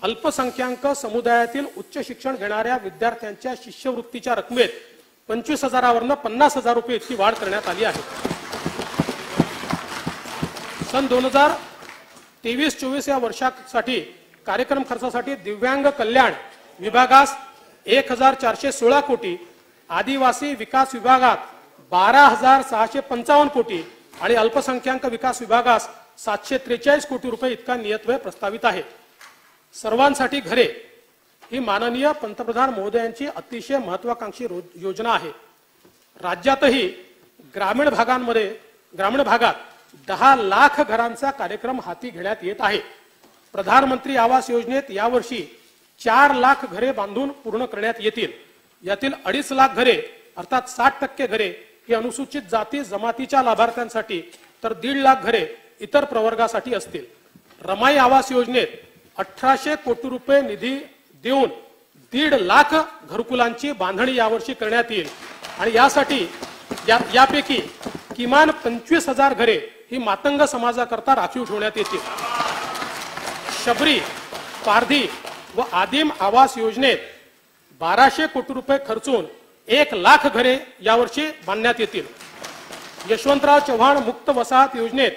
अल्पसंख्याक समुदायातील उच्च शिक्षण घेणाऱ्या विद्यार्थ्यांच्या शिष्यवृत्तीच्या रकमेत 25,000 वरून 50,000 रुपये इतकी वाढ करण्यात आली आहे। सन 2023-24 या वर्षासाठी कार्यक्रम खर्चासाठी दिव्यांग कल्याण विभागास 1,416 कोटी, आदिवासी विकास विभागात 12,655 कोटी आणि अल्पसंख्याक विकास विभागास 743 कोटी रुपये इतका नियतव्यय प्रस्तावित आहे। सर्वांसाठी घरे ही माननीय पंतप्रधान महोदयांची अतिशय महत्वाकांक्षी योजना आहे। राज्यातही ग्रामीण भागात 10 लाख घरांचा कार्यक्रम हाती घेण्यात येत आहे। प्रधानमंत्री आवास योजनेत यावर्षी 4 लाख घरे बांधून पूर्ण करण्यात येतील। यातील 2.5 लाख घरे अर्थात 60% घरे ही अनुसूचित जाती जमातीच्या लाभार्थ्यांसाठी तर 1.5 लाख घरे इतर प्रवर्गासाठी असतील। रमाई आवास योजनेत 1800 कोटी रुपये निधी देऊन 1.5 लाख घरकुलांची बांधणी यावर्षी करण्यात येईल आणि यासाठी यापैकी किमान 25,000 घरे ही मातंग समाजाकरता राखीव ठेवण्यात येतील। शबरी, पारधी व आदिम आवास योजनेत 1200 कोटी रुपये खर्चून 1 लाख घरे यावर्षी बांधण्यात येतील। यशवंतराव चव्हाण मुक्त वसाहत योजनेत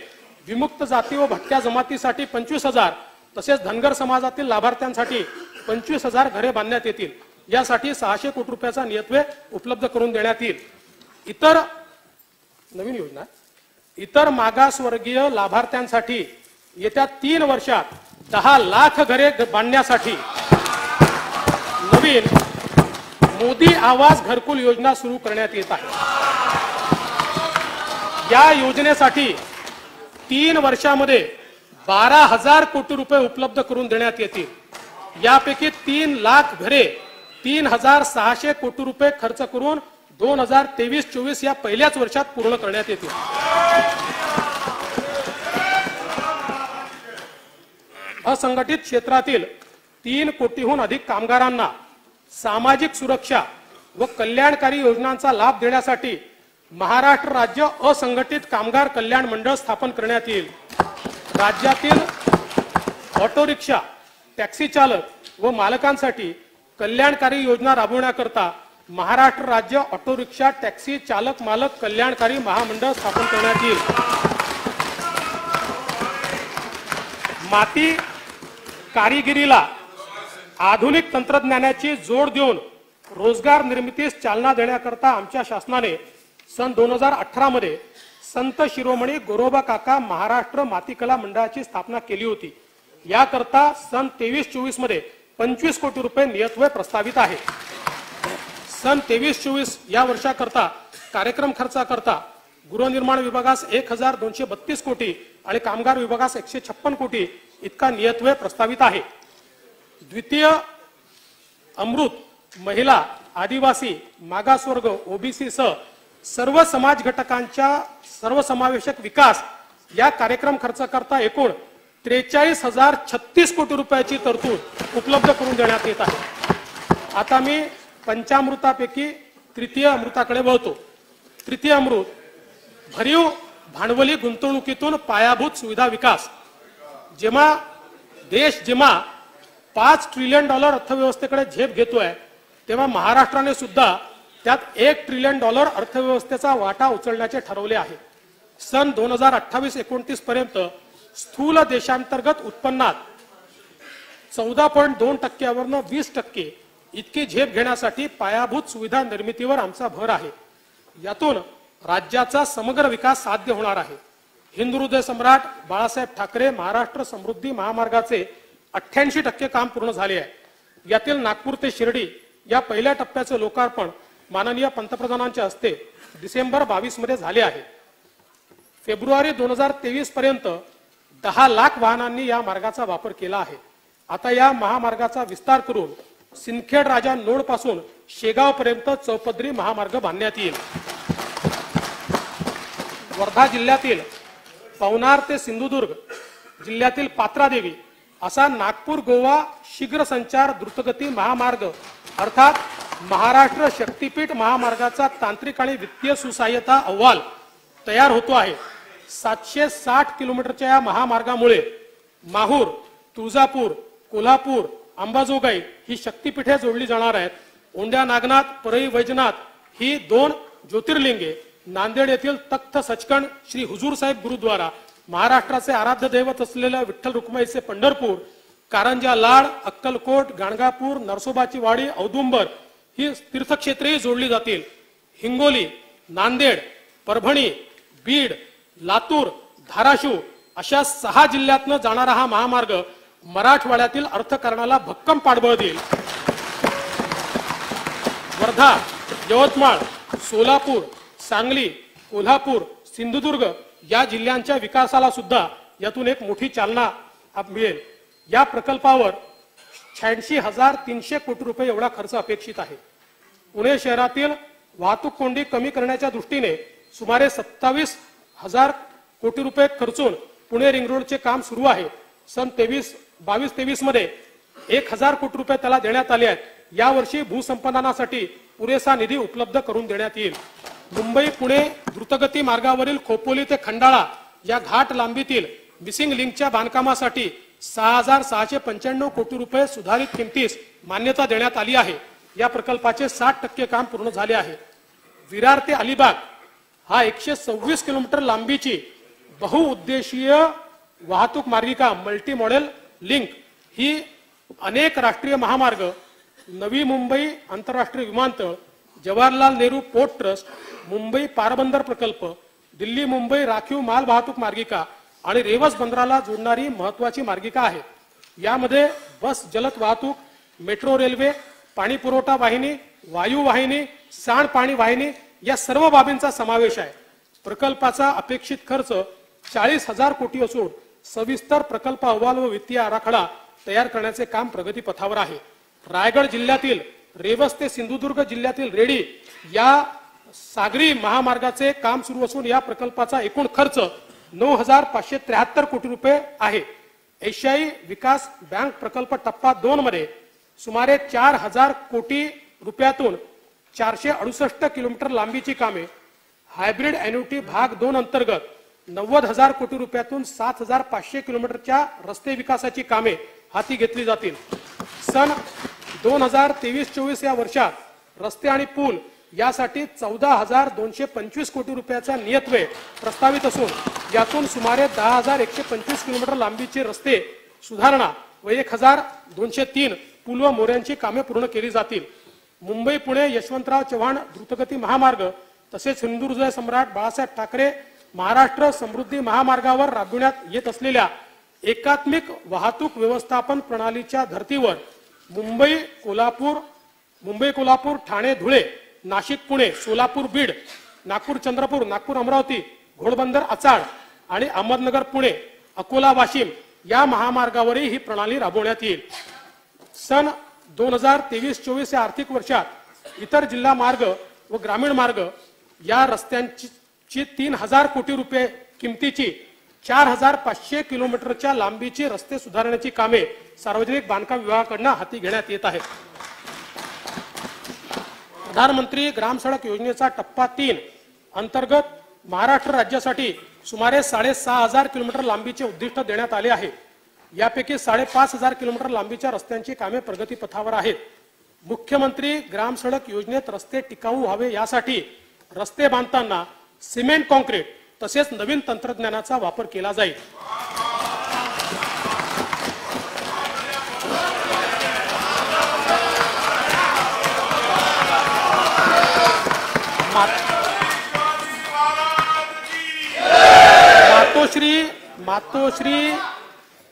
विमुक्त जाती व भटक्या जमातीसाठी 25,000 तसेच धनगर समाजातील लाभार्थ्यांसाठी 25,000 घरे बांधण्यात येतील। यासाठी 600 कोटी रुपयाचा नियतव्यय उपलब्ध करून देण्यात येईल। नवीन योजना इतर मागासवर्गीय लाभार्थ्यांसाठी येत्या 3 वर्षात 10 लाख घरे बांधण्यासाठी नवीन मोदी आवास घरकुल योजना सुरू करण्यात येत आहे। या योजनेसाठी 3 वर्षामध्ये 12,000 कोटी रुपये उपलब्ध करून देण्यात येतील। यापैकी 3 लाख घरे 3,600 कोटी रुपये खर्च करून 2023-24 या पहिल्याच वर्षात पूर्ण करण्यात येतील। असंघटित क्षेत्रातील 3 कोटीहून अधिक कामगारांना सामाजिक सुरक्षा व कल्याणकारी योजनांचा लाभ देण्यासाठी महाराष्ट्र राज्य असंघटित कामगार कल्याण मंडळ स्थापन करण्यात येईल। राज्यातील ऑटो रिक्षा, टॅक्सी चालक व मालकांसाठी कल्याणकारी योजना राबवण्याकरता महाराष्ट्र राज्य ऑटो रिक्षा टॅक्सी चालक मालक कल्याणकारी महामंडळ स्थापन करण्यात येईल। माती कारिगिरीला आधुनिक तंत्रज्ञानाची जोड देऊन रोजगार निर्मितीस चालना देण्याकरता आमच्या शासनाने सन 2018 मध्ये संत शिरोमणी गोरोबा काका महाराष्ट्र मातीकला मंडळाची स्थापना केली होती। याकरता सन 23-24 मध्ये 25 कोटी रुपये नियतव्यय प्रस्तावित आहे। सन 23-24 या वर्षाकरता कार्यक्रम खर्चाकरता गृहनिर्माण विभागास 1,232 कोटी आणि कामगार विभागास 156 कोटी इतका नियतव्यय प्रस्तावित आहे। द्वितीय अमृत महिला, आदिवासी, मागासवर्ग, ओबीसी सह सर्व समाज घटकांच्या सर्वसमावेशक विकास या कार्यक्रम खर्चाकरता एकूण 43,036 कोटी रुपयाची तरतूद उपलब्ध करून देण्यात येत आहे। आता मी पंचामृतापैकी तृतीय अमृताकडे वळतो। तृतीय अमृत भरीव भांडवली गुंतवणुकीतून पायाभूत सुविधा विकास। जेव्हा देश 5 ट्रिलियन डॉलर अर्थव्यवस्थेकडे झेप घेतोय तेव्हा महाराष्ट्राने सुद्धा त्यात 1 ट्रिलियन डॉलर अर्थव्यवस्थेचा वाटा उचलण्याचे ठरवले आहे। सन 2028-29 पर्यंत स्थूल देशांतर्गत उत्पन्नात 14.2% 20% इतकी झेप घेण्यासाठी पायाभूत सुविधा निर्मितीवर आमचा भर आहे। यातून राज्याचा समग्र विकास साध्य होणार आहे। हिंदुहृदय सम्राट बाळासाहेब ठाकरे महाराष्ट्र समृद्धी महामार्गाचे 88% काम पूर्ण झाले आहे। यातील नागपूर ते शिर्डी या पहिल्या टप्प्याचे लोकार्पण माननीय पंतप्रधानांच्या हस्ते डिसेंबर 22 मध्ये झाले आहे। फेब्रुवारी 2023 पर्यंत 10 लाख वाहनांनी या मार्गाचा वापर केला आहे। आता या महामार्गाचा विस्तार करून सिंदखेड राजा नोड पासून शेगाव पर्यंत चौपदरी महामार्ग बांधण्यात येईल। वर्धा जिल्ह्यातील पवनार ते सिंधुदुर्ग जिल्ह्यातील पात्रादेवी असा नागपूर गोवा शीघ्र संचार द्रुतगती महामार्ग अर्थात महाराष्ट्र शक्तीपीठ महामार्गाचा तांत्रिक आणि वित्तीय सुसहाय्यता अहवाल तयार होतो आहे। 760 किलोमीटरच्या या महामार्गामुळे माहूर, तुळजापूर, कोल्हापूर, अंबाजोगाई ही शक्तीपीठे जोडली जाणार आहेत। ओंड्या नागनाथ, परळी वैजनाथ ही 2 ज्योतिर्लिंगे, नांदेड येथील तख्त सचखंड श्री हुजूर साहेब गुरुद्वारा, महाराष्ट्राचे आराध्य दैवत असलेल्या विठ्ठल रुक्माईचे पंढरपूर, कारंजा लाड, अक्कलकोट, गाणगापूर, नरसोबाची वाडी, औदुंबर ही तीर्थक्षेत्रेही जोडली जातील। हिंगोली, नांदेड, परभणी, बीड, लातूर, धाराशिव अशा 6 जिल्ह्यातनं जाणारा हा महामार्ग मराठवाड्यातील अर्थकारणाला भक्कम पाठबळ देईल. वर्धा, यवतमाळ, सोलापूर, सांगली, कोल्हापूर, सिंधुदुर्ग या जिल्ह्यांच्या विकासाला सुद्धा यातून एक मोठी चालना मिळेल. या प्रकल्पावर 86,300 कोटी रुपये एवढा खर्च अपेक्षित आहे. पुणे शहरातील वाहतूक कोंडी कमी करण्याच्या दृष्टीने सुमारे 27,000 कोटी रुपये खर्चून पुणे रिंग रोडचे काम सुरू आहे. सन 22-23 मध्ये 1,000 कोटी रुपये त्याला देण्यात आले आहेत. यावर्षी भूसंपादनासाठी पुरेसा निधी उपलब्ध करून देण्यात येईल. मुंबई पुणे द्रुतगती मार्गावरील खोपोली ते खंडाळा या घाट लांबीतील मिसिंग लिंकच्या बांधकामासाठी 6,695 कोटी रुपये सुधारित किमतीस मान्यता देण्यात आली आहे. या प्रकल्पाचे 60% काम पूर्ण झाले आहे. विरार ते अलिबाग हा 126 किलोमीटर लांबीची बहुउद्देशीय वाहतूक मार्गिका मल्टी मॉडेल लिंक ही अनेक राष्ट्रीय महामार्ग, नवी मुंबई आंतरराष्ट्रीय विमानतळ, जवाहरलाल नेहरू पोर्ट ट्रस्ट, मुंबई पारबंदर प्रकल्प, दिल्ली मुंबई राखीव माल वाहतूक मार्गिका आणि रेवस बंदराला जोडणारी महत्वाची मार्गिका आहे. यामध्ये बस जलद वाहतूक, मेट्रो रेल्वे, पाणी पुरवठा वाहिनी, वायू वाहिनी, सांडपाणी वाहिनी या सर्व बाबींचा समावेश आहे. प्रकल्पाचा अपेक्षित खर्च 40,000 कोटी असून सविस्तर प्रकल्प अहवाल व वित्तीय आराखडा तयार करण्याचे काम प्रगतीपथावर आहे. रायगड जिल्ह्यातील रेवस ते सिंधुदुर्ग जिल्ह्यातील रेडी या सागरी महामार्गाचे काम सुरू असून या प्रकल्पाचा एकूण खर्च 9,573 कोटी रुपये आहे. एशियाई विकास बँक प्रकल्प टप्पा 2 मध्ये सुमारे 4,000 कोटी रुपयातून 468 किलोमीटर लांबीची कामे, हायब्रिड एन्युटी भाग 2 अंतर्गत 90,000 कोटी रुपयातून 7,500 किलोमीटरच्या रस्ते विकासाची कामे हाती घेतली जातील. सन 2023-24 या वर्षात रस्ते आणि पूल यासाठी 14,225 कोटी रुपयाचा नियतव्यय प्रस्तावित असून यातून सुमारे 10,125 किलोमीटर लांबीचे रस्ते सुधारणा व 1,203 पूल व मोऱ्यांची कामे पूर्ण केली जातील. मुंबई पुणे यशवंतराव चव्हाण द्रुतगती महामार्ग तसेच हिंदुहृदय सम्राट बाळासाहेब ठाकरे महाराष्ट्र समृद्धी महामार्गावर राबविण्यात येत असलेल्या एकात्मिक वाहतूक व्यवस्थापन प्रणालीच्या धर्तीवर मुंबई कोल्हापूर, ठाणे धुळे, नाशिक पुणे, सोलापूर बीड, नागपूर चंद्रपूर, नागपूर अमरावती, घोडबंदर अचाळ आणि अहमदनगर पुणे, अकोला वाशिम या महामार्गावरही ही प्रणाली राबवण्यात येईल. सन 2023-24 या आर्थिक वर्षात इतर जिल्हा मार्ग व ग्रामीण मार्ग या रस्त्यांची 3,000 कोटी रुपये किमतीची 4,500 किलोमीटरच्या लांबीची रस्ते सुधारण्याची कामे सार्वजनिक बांधकाम विभागाकडून हाती घेण्यात येत आहेत. प्रधानमंत्री ग्राम सडक योजनेचा टप्पा 3 अंतर्गत महाराष्ट्र राज्यासाठी सुमारे 6,500 किलोमीटर लांबीचे उद्दिष्ट देण्यात आले आहे. यापैकी 5,500 किलोमीटर लांबीच्या रस्त्यांची कामे प्रगतीपथावर आहेत. मुख्यमंत्री ग्राम सडक योजनेत रस्ते टिकाऊ व्हावे यासाठी रस्ते बांधताना सिमेंट कॉन्क्रीट तसेच नवीन तंत्रज्ञानाचा वापर केला जाईल.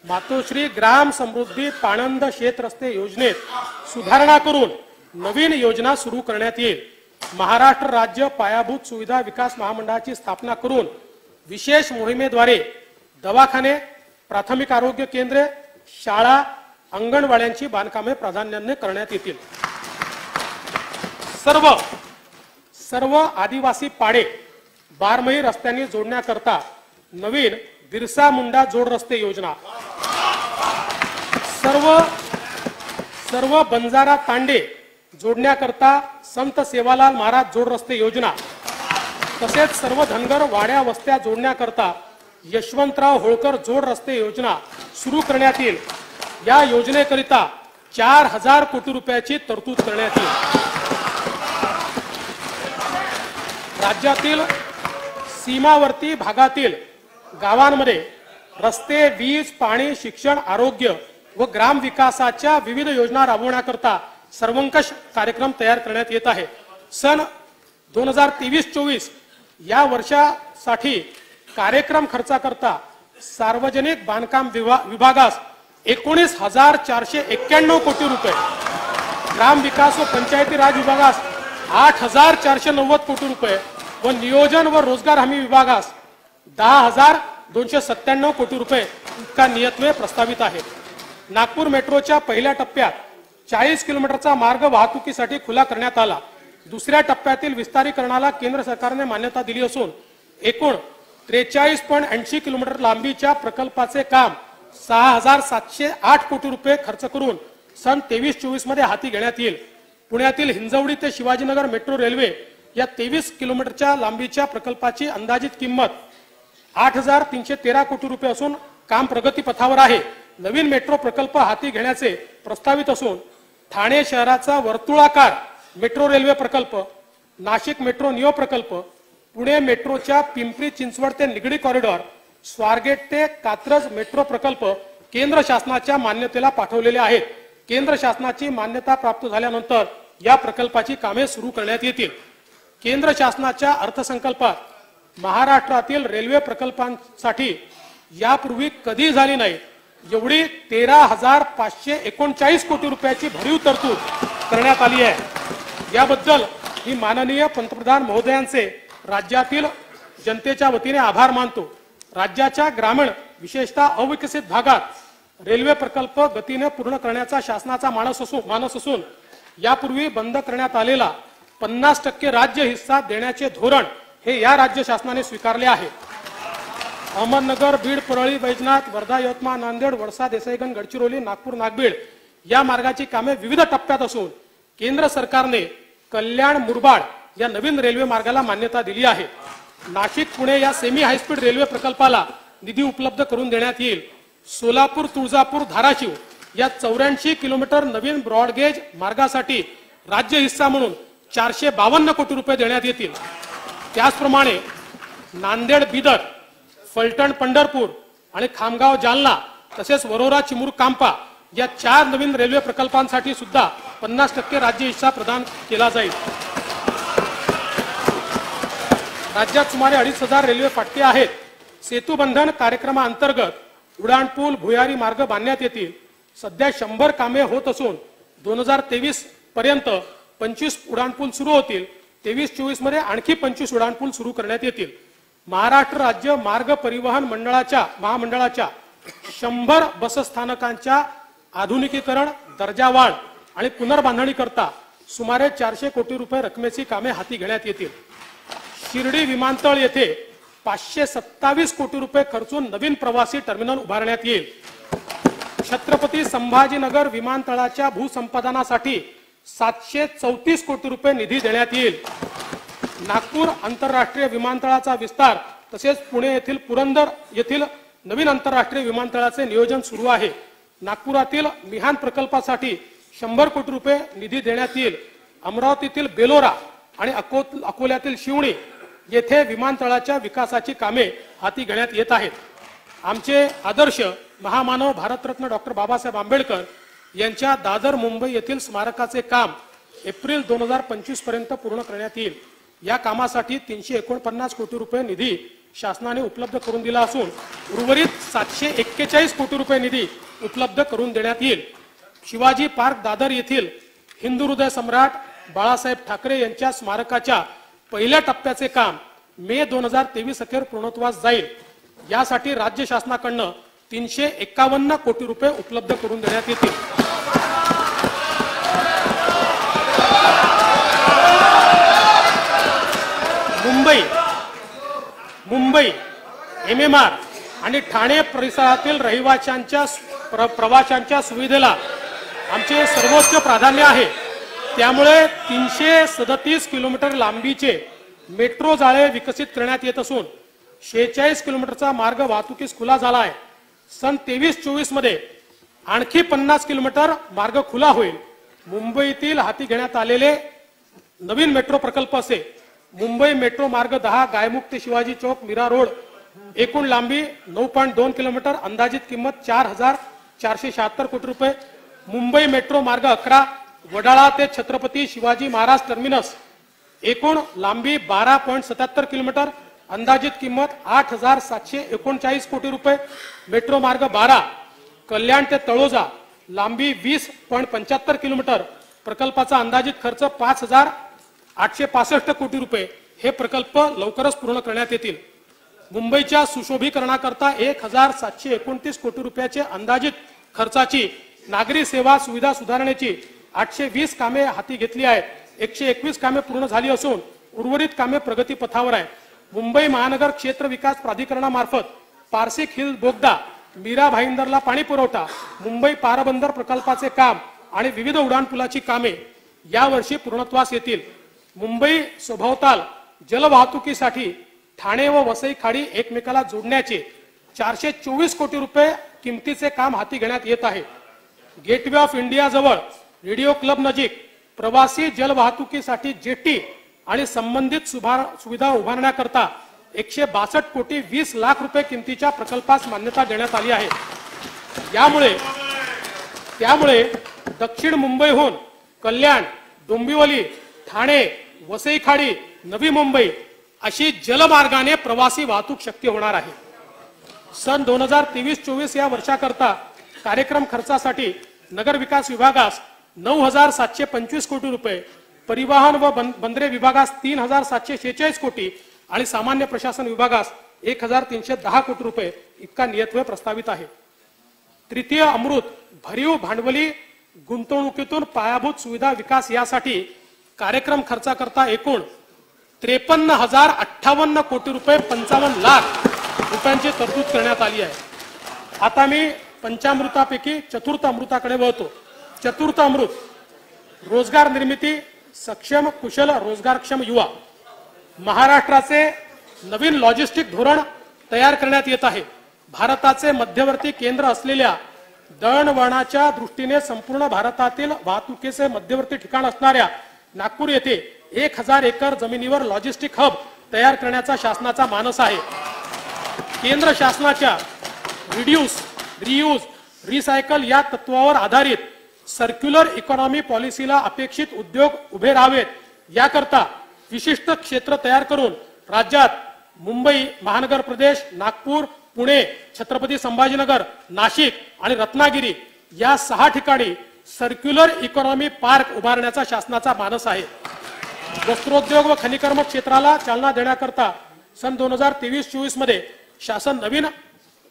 मातोश्री ग्राम समृद्धी पाणंद शेत रस्ते योजनेत सुधारणा करून नवीन योजना सुरू करण्यात येईल. महाराष्ट्र राज्य पायाभूत सुविधा विकास महामंडळाची स्थापना करून विशेष मोहिमेद्वारे दवाखाने, प्राथमिक आरोग्य केंद्रे, शाळा, अंगणवाड्यांची बांधकामे प्राधान्याने करण्यात येतील. सर्व आदिवासी पाडे बारमही रस्त्यांनी जोडण्याकरता नवीन बिरसा मुंडा जोड रस्ते योजना, सर्व बंजारा तांडे जोडण्याकरता संत सेवालाल महाराज जोड रस्ते योजना तसेच सर्व धनगर वाड्या वस्त्या जोडण्याकरता यशवंतराव होळकर जोड रस्ते योजना सुरू करण्यात येईल. या योजनेकरिता 4,000 कोटी रुपयाची तरतूद करण्यात येईल. राज्यातील सीमावर्ती भागातील गावांमध्ये रस्ते, वीज, पाणी, शिक्षण, आरोग्य व ग्राम विकासाच्या विविध योजना राबवण्याकरता सर्वंकष कार्यक्रम तयार करण्यात येत आहे. सन 2023-24 या वर्षासाठी कार्यक्रम खर्चाकरता सार्वजनिक बांधकाम विभागास 19,491 कोटी रुपये, ग्राम विकास व पंचायती राज विभागास 8,490 कोटी रुपये व नियोजन व रोजगार हमी विभागास 10,297 कोटी रुपये इतका नियतव्यय प्रस्तावित आहे. नागपूर मेट्रोच्या पहिल्या टप्प्यात 40 किलोमीटरचा मार्ग वाहतुकीसाठी खुला करण्यात आला. दुसऱ्या टप्प्यातील विस्तारीकरणाला केंद्र सरकारने मान्यता दिली असून एकूण 43.80 किलोमीटर लांबीच्या प्रकल्पाचे काम 6,708 कोटी रुपये खर्च करून सन 23-24 मध्ये हाती घेण्यात येईल. पुण्यातील हिंजवडी ते शिवाजीनगर मेट्रो रेल्वे या 23 किलोमीटरच्या लांबीच्या प्रकल्पाची अंदाजित किंमत 8,313 कोटी रुपये असून काम प्रगतीपथावर आहे. नवीन मेट्रो प्रकल्प हाती घेण्याचे प्रस्तावित असून ठाणे शहराचा वर्तुळाकार मेट्रो रेल्वे प्रकल्प, नाशिक मेट्रो नियो प्रकल्प, पुणे मेट्रोच्या पिंपरी चिंचवड ते निगडी कॉरिडॉर, स्वारगेट ते कात्रज मेट्रो प्रकल्प केंद्र शासनाच्या मान्यतेला पाठवलेले आहेत. केंद्र शासनाची मान्यता प्राप्त झाल्यानंतर या प्रकल्पाची कामे सुरू करण्यात येतील. केंद्र शासनाच्या अर्थसंकल्पात महाराष्ट्रातील रेल्वे प्रकल्पांसाठी यापूर्वी कधी झाली नाही एवढी 13,539 कोटी रुपयाची भरीव तरतूद करण्यात आली आहे. याबद्दल मी माननीय पंतप्रधान महोदयांचे राज्यातील जनतेच्या वतीने आभार मानतो. राज्याच्या ग्रामीण विशेषतः अविकसित भागात रेल्वे प्रकल्प गतीने पूर्ण करण्याचा शासनाचा मानस असून यापूर्वी बंद करण्यात आलेला 50% राज्य हिस्सा देण्याचे धोरण हे या राज्य शासनाने स्वीकारले आहे. अहमदनगर, बीड, परळी, वैजनाथ, वर्धा, यवतमाळ, नांदेड, वडसा, देसाईगंज, गडचिरोली, नागपूर, नागबीड या मार्गाची कामे विविध टप्प्यात असून केंद्र सरकारने कल्याण मुरबाड या नवीन रेल्वे मार्गाला मान्यता दिली आहे. नाशिक पुणे या सेमी हायस्पीड रेल्वे प्रकल्पाला निधी उपलब्ध करून देण्यात येईल. सोलापूर, तुळजापूर, धाराशिव या 84 किलोमीटर नवीन ब्रॉडगेज मार्गासाठी राज्य हिस्सा म्हणून 452 कोटी रुपये देण्यात येतील. त्याचप्रमाणे नांदेड, बिदर, फलटण, पंढरपूर आणि खामगाव, जालना तसेच वरोरा, चिमूर, कांपा या 4 नवीन रेल्वे प्रकल्पांसाठी सुद्धा 50% राज्य हिस्सा प्रदान केला जाईल. राज्यात सुमारे 2,500 रेल्वे फाटके आहेत. सेतुबंधन कार्यक्रमाअंतर्गत उड्डाणपूल, भुयारी मार्ग बांधण्यात येतील. सध्या 100 कामे होत असून 2023 पर्यंत 25 उड्डाणपूल सुरू होतील. 23-24 मध्ये आणखी 25 उड्डाणपूल सुरू करण्यात येतील. महाराष्ट्र राज्य मार्ग परिवहन महामंडळाच्या 100 बसस्थानकांच्या आधुनिकीकरण, दर्जावाढ आणि पुनर्बांधणी करता सुमारे 400 कोटी रुपये रकमेची कामे हाती घेण्यात येतील. शिर्डी विमानतळ येथे 527 कोटी रुपये खर्चून नवीन प्रवासी टर्मिनल उभारण्यात येईल. छत्रपती संभाजीनगर विमानतळाच्या भूसंपादनासाठी 734 कोटी रुपये निधी देण्यात येईल. नागपूर आंतरराष्ट्रीय विमानतळाचा विस्तार तसेच पुणे येथील पुरंदर येथील नवीन आंतरराष्ट्रीय विमानतळाचे नियोजन सुरू आहे. नागपुरातील मिहान प्रकल्पासाठी 100 कोटी रुपये निधी देण्यात येईल. अमरावतीतील बेलोरा आणि अकोल्यातील शिवणी येथे विमानतळाच्या विकासाची कामे हाती घेण्यात येत आहेत. आमचे आदर्श महामानव भारतरत्न डॉक्टर बाबासाहेब आंबेडकर यांच्या दादर मुंबई येथील स्मारकाचे काम एप्रिल 2025 पर्यंत पूर्ण करण्यात येईल. या कामासाठी 349 कोटी रुपये निधी शासनाने उपलब्ध करून दिला असून उर्वरित 741 कोटी रुपये निधी उपलब्ध करून देण्यात येईल. शिवाजी पार्क दादर येथील हिंदू हृदय सम्राट बाळासाहेब ठाकरे यांच्या स्मारकाच्या पहिल्या टप्प्याचे काम मे 2023 अखेर पूर्णत्वास जाईल. यासाठी राज्य शासनाकडून 351 कोटी रुपये उपलब्ध करून देण्यात येतील. मुंबई MMR आणि ठाणे परिसरातील रहिवाशांच्या प्रवाशांच्या सुविधेला आमचे सर्वोच्च प्राधान्य आहे. त्यामुळे 337 किलोमीटर लांबीचे मेट्रो जाळे विकसित करण्यात येत असून 46 किलोमीटरचा मार्ग वाहतुकीस खुला झाला आहे. सन 23-24 मध्ये आणखी 50 किलोमीटर मार्ग खुला होईल. मुंबईतील हाती घेण्यात आलेले नवीन मेट्रो प्रकल्प असे मुंबई मेट्रो मार्ग 10 गायमुख ते शिवाजी चौक मीरा रोड, एकूण लांबी 9.2 किलोमीटर, अंदाजित किंमत 4,476 कोटी रुपये. मुंबई मेट्रो मार्ग 11 वडाळा ते छत्रपती शिवाजी महाराज टर्मिनस, एकूण लांबी 12.77 किलोमीटर, अंदाजित किंमत 8,739 कोटी रुपये. मेट्रो मार्ग 12 कल्याण ते तळोजा लांबी 20.75 किलोमीटर प्रकल्पाचा अंदाजित खर्च 5,865 कोटी रुपये. हे प्रकल्प लवकरच पूर्ण करण्यात येतील. मुंबईच्या सुशोभीकरणाकरता 1,729 कोटी रुपयाचे अंदाजित खर्चाची नागरी सेवा सुविधा सुधारण्याची 820 कामे हाती घेतली आहेत. 121 कामे पूर्ण झाली असून उर्वरित कामे प्रगतीपथावर आहेत. मुंबई महानगर क्षेत्र विकास प्राधिकरणामार्फत पारसिक हिल बोगदा, मीरा भाईंदरला पाणी पुरवठा, मुंबई पारबंदर प्रकल्पाचे काम आणि विविध उड्डाणपुलाची कामे यावर्षी पूर्णत्वास येतील. मुंबई सभोवताल जलवाहतुकीसाठी ठाणे व वसई खाडी एकमेकाला जोडण्याचे 424 कोटी रुपये किमतीचे काम हाती घेण्यात येत आहे. गेटवे ऑफ इंडिया जवळ रेडिओ क्लब नजीक प्रवासी जलवाहतुकीसाठी जेटी आणि संबंधित सुविधा उभारण्याकरता 162 कोटी 20 लाख रुपये किमतीच्या प्रकल्पास मान्यता देण्यात आली आहे. त्यामुळे दक्षिण मुंबईहून कल्याण, डोंबिवली, ठाणे, वसई खाडी, नवी मुंबई अशी जलमार्गाने प्रवासी वाहतूक शक्य होणार आहे. सन 2023-24 या वर्षाकरता कार्यक्रम खर्चासाठी नगर विकास विभागास 9,725 कोटी रुपये, परिवहन व बंदरे विभागास 3,746 कोटी आणि सामान्य प्रशासन विभागास 1,310 कोटी रुपये इतका नियतव्यय प्रस्तावित आहे. तृतीय अमृत भरीव भांडवली गुंतवणुकीतून पायाभूत सुविधा विकास यासाठी कार्यक्रम खर्चाकरता एकूण 53,058 कोटी रुपये 55 लाख रुपयांची तरतूद करण्यात आली आहे. आता मी पंचामृतापैकी चतुर्थ अमृताकडे वळतो. चतुर्थ अमृत रोजगार निर्मिती, सक्षम कुशल रोजगारक्षम युवा. महाराष्ट्राचे नवीन लॉजिस्टिक धोरण तयार करण्यात येत आहे. भारताचे मध्यवर्ती केंद्र असलेल्या दळणवळणाच्या दृष्टीने संपूर्ण भारतातील वाहतुकीचे मध्यवर्ती ठिकाण असणाऱ्या नागपूर येथे 1,000 एकर जमिनीवर लॉजिस्टिक हब तयार करण्याचा शासनाचा मानस आहे. केंद्र शासनाच्या रिड्यूस, रियूज, रिसायकल या तत्वावर आधारित सर्क्युलर इकॉनॉमी पॉलिसीला अपेक्षित उद्योग उभे राहावेत याकरता विशिष्ट क्षेत्र तयार करून राज्यात मुंबई महानगर प्रदेश, नागपूर, पुणे, छत्रपती संभाजीनगर, नाशिक आणि रत्नागिरी या 6 ठिकाणी सर्क्युलर इकॉनॉमी पार्क उभारण्याचा शासनाचा मानस आहे. वस्त्रोद्योग व खनिकर्म क्षेत्राला चालना देण्याकरता सन 2023-24 मध्ये शासन नवीन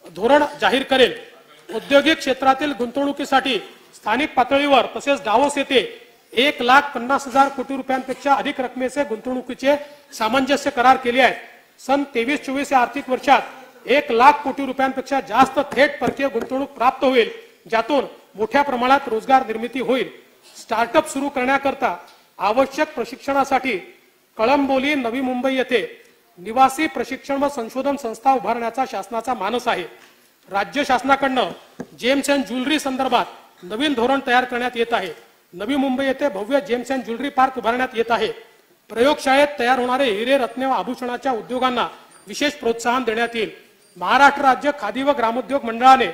धोरण जाहीर करेल. औद्योगिक क्षेत्रातील गुंतवणुकीसाठी स्थानिक पातळीवर तसेच डावोस येथे 1,50,000 कोटी रुपयांपेक्षा अधिक रकमेचे गुंतवणुकीचे सामंजस्य करार केले आहेत. सन 23-24 या आर्थिक वर्षात 1,00,000 कोटी रुपयांपेक्षा जास्त थेट परकीय गुंतवणूक प्राप्त होईल, ज्यातून मोठ्या प्रमाणात रोजगार निर्मिती होईल. स्टार्टअप सुरू करण्याकरता आवश्यक प्रशिक्षणासाठी कळंबोली, नवी मुंबई येथे निवासी प्रशिक्षण व संशोधन संस्था उभारण्याचा शासनाचा मानस आहे. राज्य शासनाकडून जेम्स अँड ज्वेलरी संदर्भात नवीन धोरण तयार करण्यात येत आहे. नवी मुंबई येथे भव्य जेम्स अँड ज्वेलरी पार्क उभारण्यात येत आहे. प्रयोगशाळेत तयार होणारे हिरे, रत्ने व आभूषणाच्या उद्योगांना विशेष प्रोत्साहन देण्यात येईल. महाराष्ट्र राज्य खादी व ग्रामोद्योग मंडळाने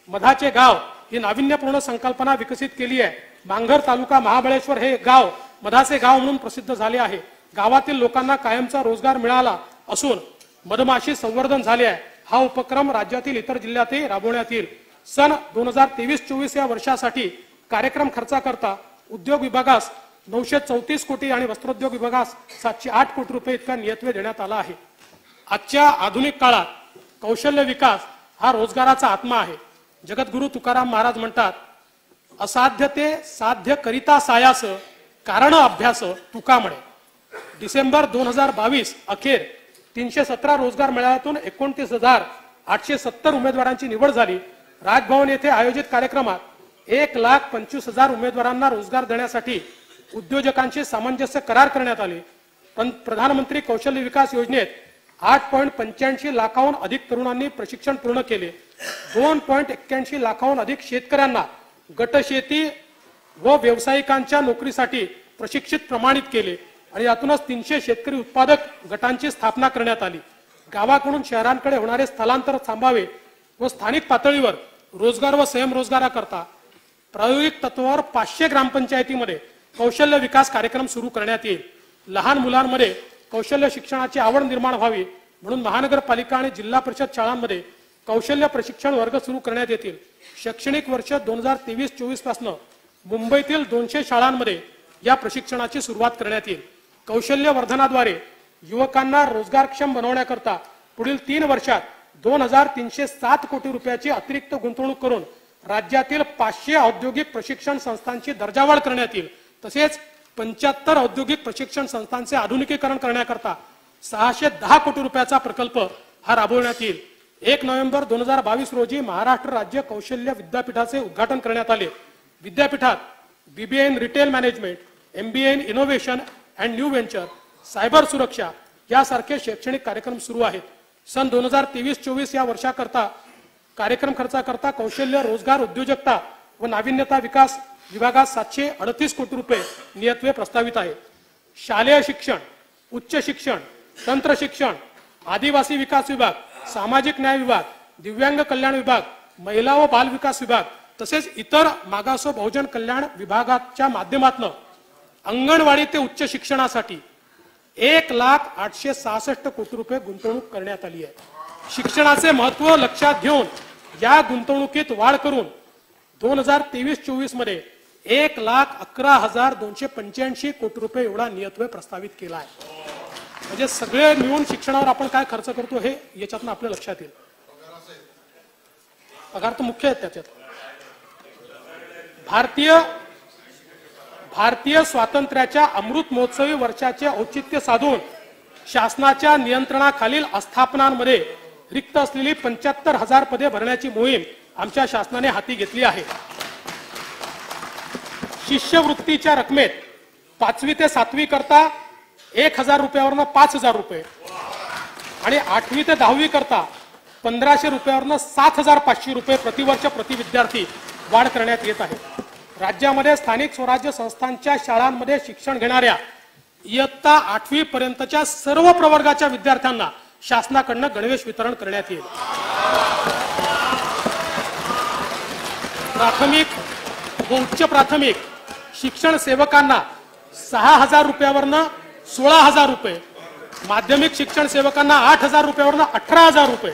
मधाचे गाव ही नाविन्यपूर्ण संकल्पना विकसित केली आहे. मांघर तालुका महाबळेश्वर हे गाव मधाचे गाव म्हणून प्रसिद्ध झाले आहे. गावातील लोकांना कायमचा रोजगार मिळाला असून मधमाशी संवर्धन झाले आहे. हा उपक्रम राज्यातील इतर जिल्ह्यातही राबवण्यात येईल. सन 2023-24 या वर्षासाठी कार्यक्रम खर्चाकरता उद्योग विभागास 934 कोटी आणि वस्त्रोद्योग विभागास 708 कोटी रुपये इतका नियतव्यय देण्यात आला आहे. आजच्या आधुनिक काळात कौशल्य विकास हा रोजगाराचा आत्मा आहे. जगद्गुरु तुकाराम महाराज म्हणतात, असाध्य ते साध्य करिता सायास, कारण अभ्यास तुका म्हणे. डिसेंबर 2022 अखेर 317 रोजगार मेळाव्यातून 29,870 उमेदवारांची निवड झाली. राजभवन येथे आयोजित कार्यक्रमात 1,25,000 उमेदवारांना रोजगार देण्यासाठी उद्योजकांशी सामंजस्य करार करण्यात आले. प्रधानमंत्री कौशल्य विकास योजनेत 8.85 लाखाहून अधिक तरुणांनी प्रशिक्षण पूर्ण केले. 2.81 लाखाहून अधिक शेतकऱ्यांना गटशेती व व्यावसायिकांच्या नोकरीसाठी प्रशिक्षित प्रमाणित केले आणि यातूनच 300 शेतकरी उत्पादक गटांची स्थापना करण्यात आली. गावाकडून शहरांकडे होणारे स्थलांतर थांबावे व स्थानिक पातळीवर रोजगार व स्वयंरोजगाराकरता प्रायोगिक तत्वावर 500 ग्रामपंचायतीमध्ये कौशल्य विकास कार्यक्रम सुरू करण्यात येईल. लहान मुलांमध्ये कौशल्य शिक्षणाची आवड निर्माण व्हावी म्हणून महानगरपालिका आणि जिल्हा परिषद शाळांमध्ये कौशल्य प्रशिक्षण वर्ग सुरू करण्यात येतील। शैक्षणिक वर्ष 2023-24 पासून मुंबईतील 200 शाळांमध्ये या प्रशिक्षणाची सुरुवात करण्यात येईल। कौशल्य वर्धनाद्वारे युवकांना रोजगारक्षम बनवण्याकरता पुढील 3 वर्षात 2307 कोटी रुपयाची अतिरिक्त गुंतवणूक करून राज्यातील 500 औद्योगिक प्रशिक्षण संस्थांची दर्जावाढ करण्यात येईल। तसेच 75 औद्योगिक प्रशिक्षण संस्थांचे आधुनिकीकरण करण्याकरता 610 कोटी रुपयाचा प्रकल्प हा राबवण्यात येईल। 1 नोव्हेंबर 2022 रोजी महाराष्ट्र राज्य कौशल्य विद्यापीठाचे उद्घाटन करण्यात आले। विद्यापीठात BBA in retail management, MBA in innovation and new venture, cyber सुरक्षा यासारखे शैक्षणिक कार्यक्रम सुरू आहेत। सन 2023-24 या वर्षाकरता कार्यक्रम खर्चाकरता कौशल्य रोजगार उद्योजकता व नाविन्यता विकास विभागात 738 कोटी रुपये नियतव्यय प्रस्तावित आहे। शालेय शिक्षण, उच्च शिक्षण, तंत्र शिक्षण, आदिवासी विकास विभाग, सामाजिक न्याय विभाग, दिव्यांग कल्याण विभाग, महिला व बाल विकास विभाग तसेच इतर मागास व बहुजन कल्याण विभागाच्या माध्यमातून अंगणवाडी ते उच्च शिक्षणासाठी 1,0866 कोटी रुपये गुंतवणूक करण्यात आली आहे। शिक्षणाचे महत्त्व लक्षात घेऊन या गुंतवणुकीत वाढ करून 2023-24 मध्ये 1,11,285 कोटी रुपये एवढा नियतव्यय प्रस्तावित केला आहे। म्हणजे सगळे मिळून शिक्षणावर आपण काय खर्च करतो हे याच्यातून आपल्या लक्षात येईल। पगार तर मुख्य आहेत त्याच्यात। भारतीय स्वातंत्र्याच्या अमृत महोत्सवी वर्षाचे औचित्य साधून शासनाच्या नियंत्रणाखालील आस्थापनांमध्ये रिक्त असलेली 75,000 पदे भरण्याची मोहीम आमच्या शासनाने हाती घेतली आहे। शिष्यवृत्तीच्या रकमेत 5वी ते 7वी करता 1,000 रुपयावरनं 5,000 रुपये आणि 8वी ते 10वी करता 1,500 रुपयावरनं 7,500 रुपये प्रतिवर्ष प्रति विद्यार्थी वाढ करण्यात येत आहे। राज्यामध्ये स्थानिक स्वराज्य संस्थांच्या शाळांमध्ये शिक्षण घेणाऱ्या इयत्ता 8वी पर्यंतच्या सर्व प्रवर्गाच्या विद्यार्थ्यांना शासनाकडून गणवेश वितरण करण्यात येईल। प्राथमिक व उच्च प्राथमिक शिक्षण सेवकांना 6,000 रुपयावरनं 16,000 रुपये, माध्यमिक शिक्षण सेवकांना 8,000 रुपयावरनं 18,000 रुपये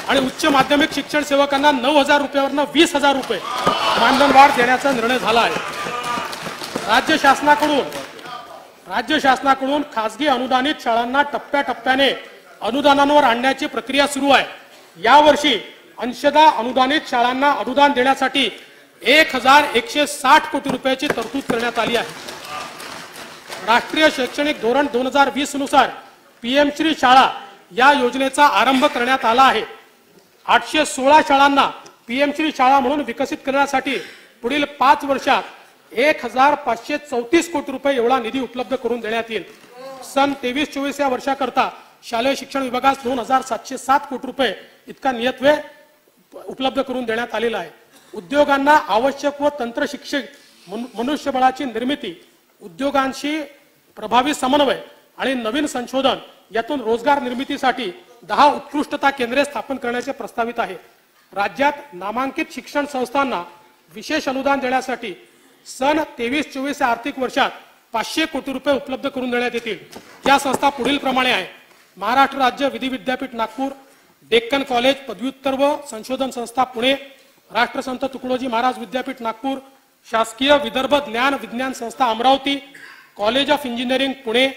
आणि उच्च माध्यमिक शिक्षण सेवकांना 9,000 रुपयावरनं 20,000 रुपये मानधनवाढ देण्याचा निर्णय झाला आहे। राज्य शासनाकडून खासगी अनुदानित शाळांना टप्प्याटप्प्याने अनुदानांवर आणण्याची प्रक्रिया सुरू आहे। यावर्षी अंशतः अनुदानित शाळांना अनुदान देण्यासाठी 1,160 कोटी रुपयाची तरतूद करण्यात आली आहे। राष्ट्रीय शैक्षणिक धोरण 2020 नुसार पीएम श्री शाळा या योजनेचा आरंभ करण्यात आला आहे। 816 शाळांना पीएम श्री शाळा म्हणून विकसित करण्यासाठी पुढील 5 वर्षात 1,534 कोटी रुपये एवढा निधी उपलब्ध करून देण्यात येईल। सन 23-24 या वर्षाकरता शालेय शिक्षण विभागास 2,707 कोटी रुपये इतका नियतव्यय उपलब्ध करून देण्यात आलेला आहे। उद्योगांना आवश्यक व तंत्र शिक्षक मनुष्यबळाची निर्मिती, उद्योगांशी प्रभावी समन्वय आणि नवीन संशोधन यातून रोजगार निर्मितीसाठी 10 उत्कृष्टता केंद्रे स्थापन करण्याचे प्रस्तावित आहे। राज्यात नामांकित शिक्षण संस्थांना विशेष अनुदान देण्यासाठी सन 23-24 या आर्थिक वर्षात 500 कोटी रुपये उपलब्ध करून देण्यात येतील। या संस्था पुढील प्रमाणे आहे: महाराष्ट्र राज्य विधी विद्यापीठ नागपूर, डेक्कन कॉलेज पदव्युत्तर व संशोधन संस्था पुणे, राष्ट्रसंत तुकडोजी महाराज विद्यापीठ नागपूर, शासकीय विदर्भ ज्ञान विज्ञान संस्था Amravati, college of engineering Pune,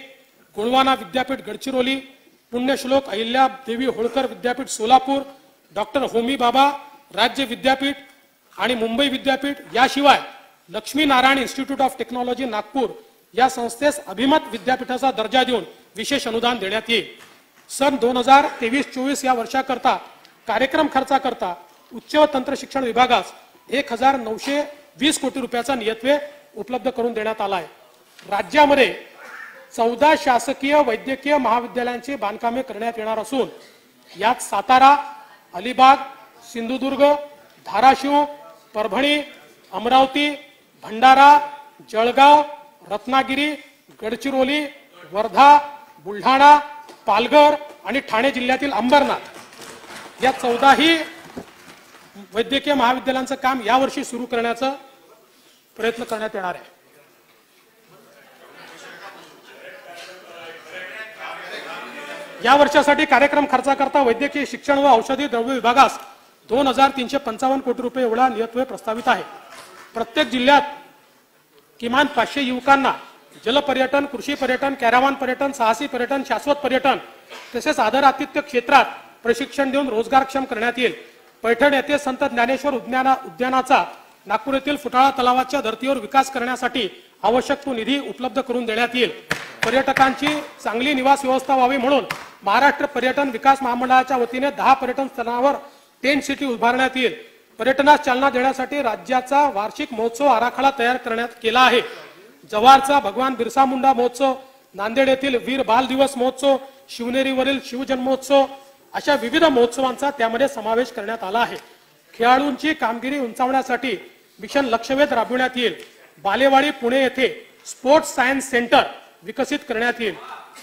Gondwana विद्यापीठ गडचिरोली, पुण्यश्लोक अहिल्या देवी होळकर विद्यापीठ सोलापूर, डॉक्टर होमी भाभा राज्य विद्यापीठ आणि मुंबई विद्यापीठ याशिवाय Lakshmi Narayan institute of technology Nagpur या संस्थेस अभिमत विद्यापीठाचा दर्जा देऊन विशेष अनुदान देण्यात येईल। सन 2023-24 या वर्षाकरता कार्यक्रम खर्चाकरता उच्च व तंत्र शिक्षण विभागास 1,920 कोटी रुपयाचा नियतव्यय उपलब्ध करून देण्यात आला आहे। राज्यामध्ये 14 शासकीय वैद्यकीय महाविद्यालयांची बांधकामे करण्यात येणार असून यात सातारा, अलिबाग, सिंधुदुर्ग, धाराशिव, परभणी, अमरावती, भंडारा, जळगाव, रत्नागिरी, गडचिरोली, वर्धा, बुलढाणा, पालघर आणि ठाणे जिल्ह्यातील अंबरनाथ या 14ही वैद्यकीय महाविद्यालयांचं काम यावर्षी सुरू करण्याचा प्रयत्न करण्यात येणार आहे। या वर्षासाठी कार्यक्रम खर्चाकरता वैद्यकीय शिक्षण व औषधी द्रव्य विभागास 2355 कोटी रुपये एवढा नियतव्यय प्रस्तावित आहे। प्रत्येक जिल्ह्यात किमान 500 युवकांना जलपर्यटन, कृषी पर्यटन, कॅरावान पर्यटन, साहसी पर्यटन, शाश्वत पर्यटन तसेच आदर आतिथ्य क्षेत्रात प्रशिक्षण देऊन रोजगारक्षम करण्यात येईल। पैठण येथे संत ज्ञानेश्वर उद्यानाचा नागपूर येथील फुटाळा तलावाच्या धर्तीवर विकास करण्यासाठी आवश्यक तो निधी उपलब्ध करून देण्यात येईल। पर्यटकांची चांगली निवास व्यवस्था व्हावी म्हणून महाराष्ट्र पर्यटन विकास महामंडळाच्या वतीने 10 पर्यटन स्थळांवर टेंट सिटी उभारण्यात येईल। पर्यटनास चालना देण्यासाठी राज्याचा वार्षिक महोत्सव आराखडा तयार करण्यात केला आहे। जव्हारचा भगवान बिरसा मुंडा महोत्सव, नांदेड येथील वीर बाल दिवस महोत्सव, शिवनेरीवरील शिवजन्मोत्सव अशा विविध महोत्सवांचा त्यामध्ये समावेश करण्यात आला आहे। खेळाडूंची कामगिरी उंचावण्यासाठी मिशन लक्षवेध राबविण्यात येईल। बालेवाडी पुणे येथे स्पोर्ट्स सायन्स सेंटर विकसित करण्यात येईल।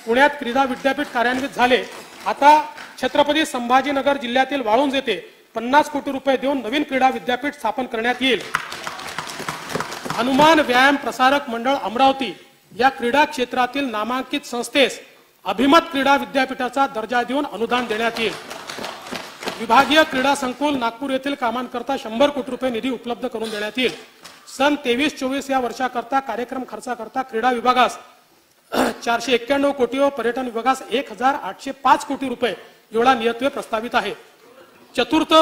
पुण्यात क्रीडा विद्यापीठ कार्यान्वित झाले। आता छत्रपती संभाजीनगर जिल्ह्यातील वाळुंज येथे 50 कोटी रुपये देऊन नवीन क्रीडा विद्यापीठ स्थापन करण्यात येईल। हनुमान व्यायाम प्रसारक मंडळ अमरावती या क्रीडा क्षेत्रातील नामांकित संस्थेस अभिमत क्रीडा विद्यापीठाचा दर्जा देऊन अनुदान देण्यात येईल। विभागीय क्रीडा संकुल नागपूर येथील कामांकरता 100 कोटी रुपये निधी उपलब्ध करून देण्यात येईल। सन 23-24 या वर्षाकरता कार्यक्रम खर्चाकरता क्रीडा विभागास 491 कोटी व पर्यटन विभागास 1805 कोटी रुपये एवढा नियतव्यय प्रस्तावित आहे। चतुर्थ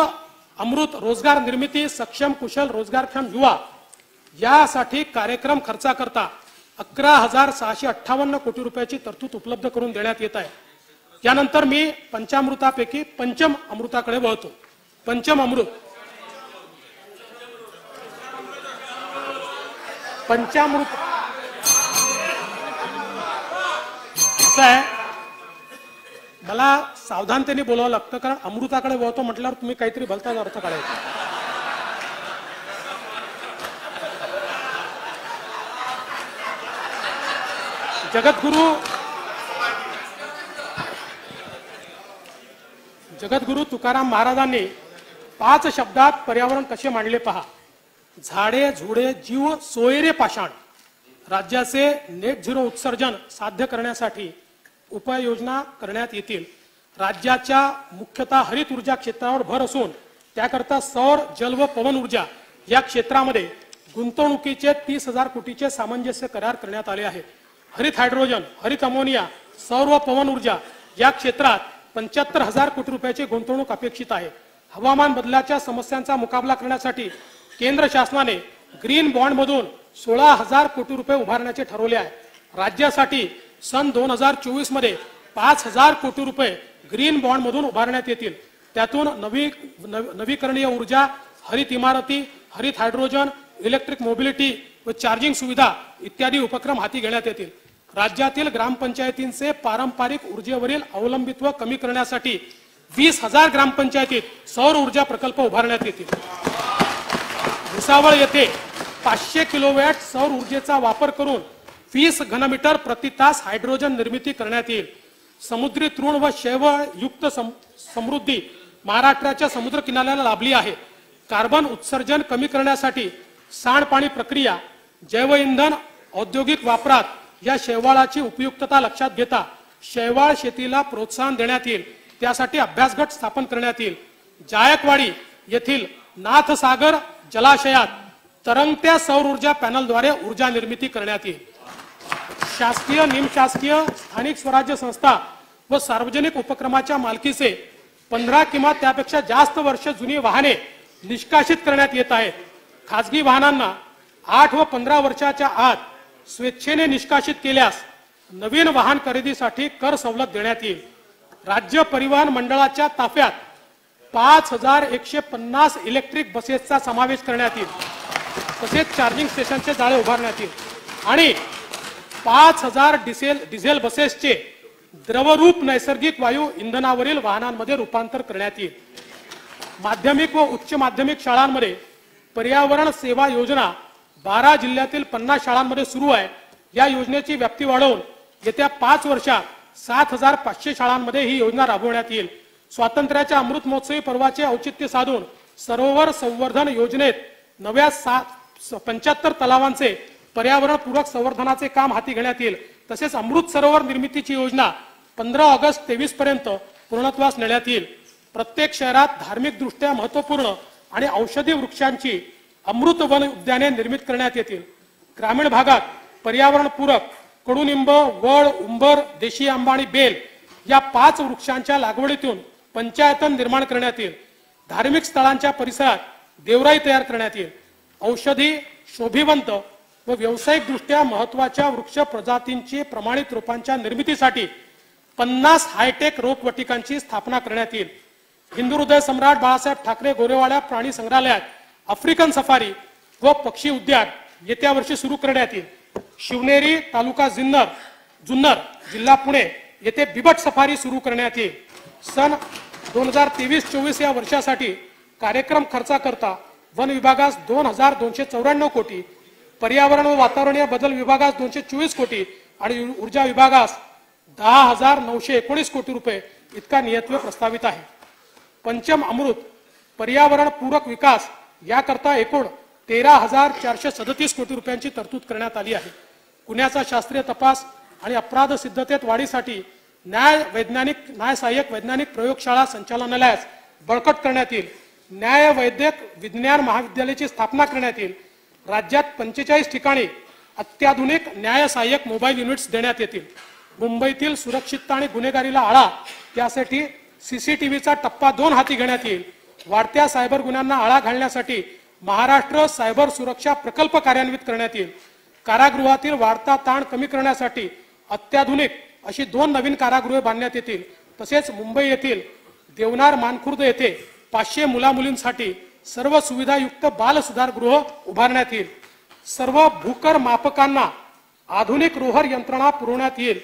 अमृत रोजगार निर्मिती सक्षम कुशल रोजगारक्षम युवा यासाठी कार्यक्रम खर्चाकरता 11,658 कोटी रुपयाची तरतूद उपलब्ध करून देण्यात येत आहे। यानंतर मी पंचामृतापैकी पंचम अमृताकडे वळतो। पंचम अमृत पंचामृत असं आहे, मला सावधानतेने बोलावं लागतं कारण अमृताकडे वळतो म्हटल्यावर तुम्ही काहीतरी भलताच अर्थ काढायचा। जगद्गुरु तुकाराम महाराजांनी 5 शब्दात पर्यावरण कसे मांडले पहा। झाडे झुडे जीव सोयरे पाषाण। राज्याचे नेट झिरो उत्सर्जन साध्य करण्यासाठी उपाययोजना करण्यात येतील। राज्याच्या मुख्यतः हरित ऊर्जा क्षेत्रावर भर असून त्याकरता सौर जल व पवन ऊर्जा या क्षेत्रामध्ये गुंतवणुकीचे 30,000 कोटीचे सामंजस्य करार करण्यात आले आहेत। हरित हायड्रोजन, हरित अमोनिया, सौर व पवन ऊर्जा या क्षेत्रात 75,000 कोटी रुपयाची गुंतवणूक अपेक्षित आहे। हवामान बदलाच्या समस्यांचा मुकाबला करण्यासाठी केंद्र शासनाने ग्रीन बॉन्ड मधून 16,000 कोटी रुपये उभारण्याचे ठरवले आहे। राज्यासाठी सन 2024 मध्ये 5,000 कोटी रुपये ग्रीन बॉन्ड मधून उभारण्यात येतील। त्यातून नवीकरणीय ऊर्जा, हरित इमारती, हरित हायड्रोजन, इलेक्ट्रिक मोबिलिटी व चार्जिंग सुविधा इत्यादी उपक्रम हाती घेण्यात येतील। राज्यातील ग्रामपंचायतींचे पारंपरिक ऊर्जेवरील अवलंबित्व कमी करण्यासाठी 20,000 ग्रामपंचायतीत सौर ऊर्जा प्रकल्प उभारण्यात येतील। भुसावळ येथे 500 किलोवॅट सौर ऊर्जेचा वापर करून 20 घनमीटर प्रति तास हायड्रोजन निर्मिती करण्यात येईल। समुद्री तृण व शैवाल युक्त समृद्धी महाराष्ट्राच्या समुद्र किनाऱ्याला लाभली आहे। कार्बन उत्सर्जन कमी करण्यासाठी सांडपाणी प्रक्रिया, जैवइंधन औद्योगिक वापरात या शैवाळाची उपयुक्तता लक्षात घेता शैवाळ शेतीला प्रोत्साहन देण्यात येईल। त्यासाठी अभ्यासगट स्थापन करण्यात येईल। जायकवाडी येथील नाथसागर जलाशयात तरंगत्या सौर ऊर्जा पॅनलद्वारे ऊर्जा निर्मिती करण्यात येईल। शासकीय, निमशासकीय, स्थानिक स्वराज्य संस्था व सार्वजनिक उपक्रमाच्या मालकीचे 15 किंवा त्यापेक्षा जास्त वर्ष जुनी वाहने निष्कासित करण्यात येत आहेत। खासगी वाहनांना 8 व 15 वर्षाच्या आत स्वेच्छेने निष्कासित केल्यास नवीन वाहन खरेदीसाठी कर सवलत देण्यात येईल। राज्य परिवहन मंडळाच्या ताफ्यात 5,150 इलेक्ट्रिक बसेसचा समावेश करण्यात येईल। तसेच चार्जिंग स्टेशनचे जाळे उभारण्यात येईल आणि 5,000 डिझेल बसेसचे द्रवरूप नैसर्गिक वायू इंधनावरील वाहनांमध्ये रूपांतर करण्यात येईल। माध्यमिक व उच्च माध्यमिक शाळांमध्ये पर्यावरण सेवा योजना 12 जिल्ह्यातील 50 शाळांमध्ये सुरू आहे। या योजनेची व्याप्ती वाढवून येत्या 5 वर्षात 7,500 शाळांमध्ये ही योजना राबवण्यात येईल। स्वातंत्र्याच्या अमृत महोत्सवी पर्वाचे औचित्य साधून सरोवर संवर्धन योजनेत नव्या 75 तलावांचे पर्यावरणपूरक संवर्धनाचे काम हाती घेण्यात येईल। तसेच अमृत सरोवर निर्मितीची योजना 15 ऑगस्ट 23 पर्यंत पूर्णत्वास नेण्यात येईल। प्रत्येक शहरात धार्मिक दृष्ट्या महत्त्वपूर्ण आणि औषधी वृक्षांची अमृत वन उद्याने निर्मित करण्यात येतील। ग्रामीण भागात पर्यावरणपूरक कडुनिंब, वड, उंबर, देशी आंबा आणि बेल या 5 वृक्षांच्या लागवडीतून पंचायतन निर्माण करण्यात येईल। धार्मिक स्थळांच्या परिसरात देवराई तयार करण्यात येईल। औषधी, शोभिवंत व व्यावसायिक दृष्ट्या महत्त्वाच्या वृक्ष प्रजातींची प्रमाणित रोपांच्या निर्मितीसाठी 50 हायटेक रोपवाटिकांची स्थापना करण्यात येईल। हिंदू हृदय सम्राट बाळासाहेब ठाकरे गोरेवाडा प्राणी संग्रहालयात आफ्रिकन सफारी व पक्षी उद्यान येत्या वर्षी सुरू करण्यात येईल। शिवनेरी तालुका जुन्नर जिल्हा पुणे येथे बिबट सफारी सुरू करण्यात येईल। सन 2023-24 या वर्षासाठी कार्यक्रम खर्चाकरता वन विभागास 2294 कोटी, पर्यावरण व वातावरणीय बदल विभागास 224 कोटी आणि ऊर्जा विभागास 10,919 कोटी रुपये इतका नियतव्य प्रस्तावित आहे। पंचम अमृत पर्यावरण पूरक विकास याकरता एकूण 13,437 कोटी रुपयांची तरतूद करण्यात आली आहे। गुन्ह्याचा शास्त्रीय तपास आणि अपराध सिद्धतेत वाढीसाठी न्याय सहाय्यक वैज्ञानिक प्रयोगशाळा संचालनालयास बळकट करण्यात येईल। न्याय वैद्यक विज्ञान महाविद्यालयाची स्थापना करण्यात येईल। राज्यात 45 ठिकाणी अत्याधुनिक न्याय सहाय्यक मोबाईल युनिट्स देण्यात येतील। मुंबईतील सुरक्षितता आणि गुन्हेगारीला आळा त्यासाठी सीसीटीव्हीचा टप्पा 2 हाती घेण्यात येईल। वाढत्या सायबर गुन्ह्यांना आळा घालण्यासाठी महाराष्ट्र सायबर सुरक्षा प्रकल्प कार्यान्वित करण्यात येईल। कारागृहातील वाढता ताण कमी करण्यासाठी अत्याधुनिक अशी 2 नवीन कारागृहे बांधण्यात येतील। तसेच मुंबई येथील देवनार मानखुर्द येथे 500 मुलामुलींसाठी सर्व सुविधायुक्त बाल सुधारगृह उभारण्यात येईल। सर्व भूकर मापकांना आधुनिक रोहर यंत्रणा पुरवण्यात येईल।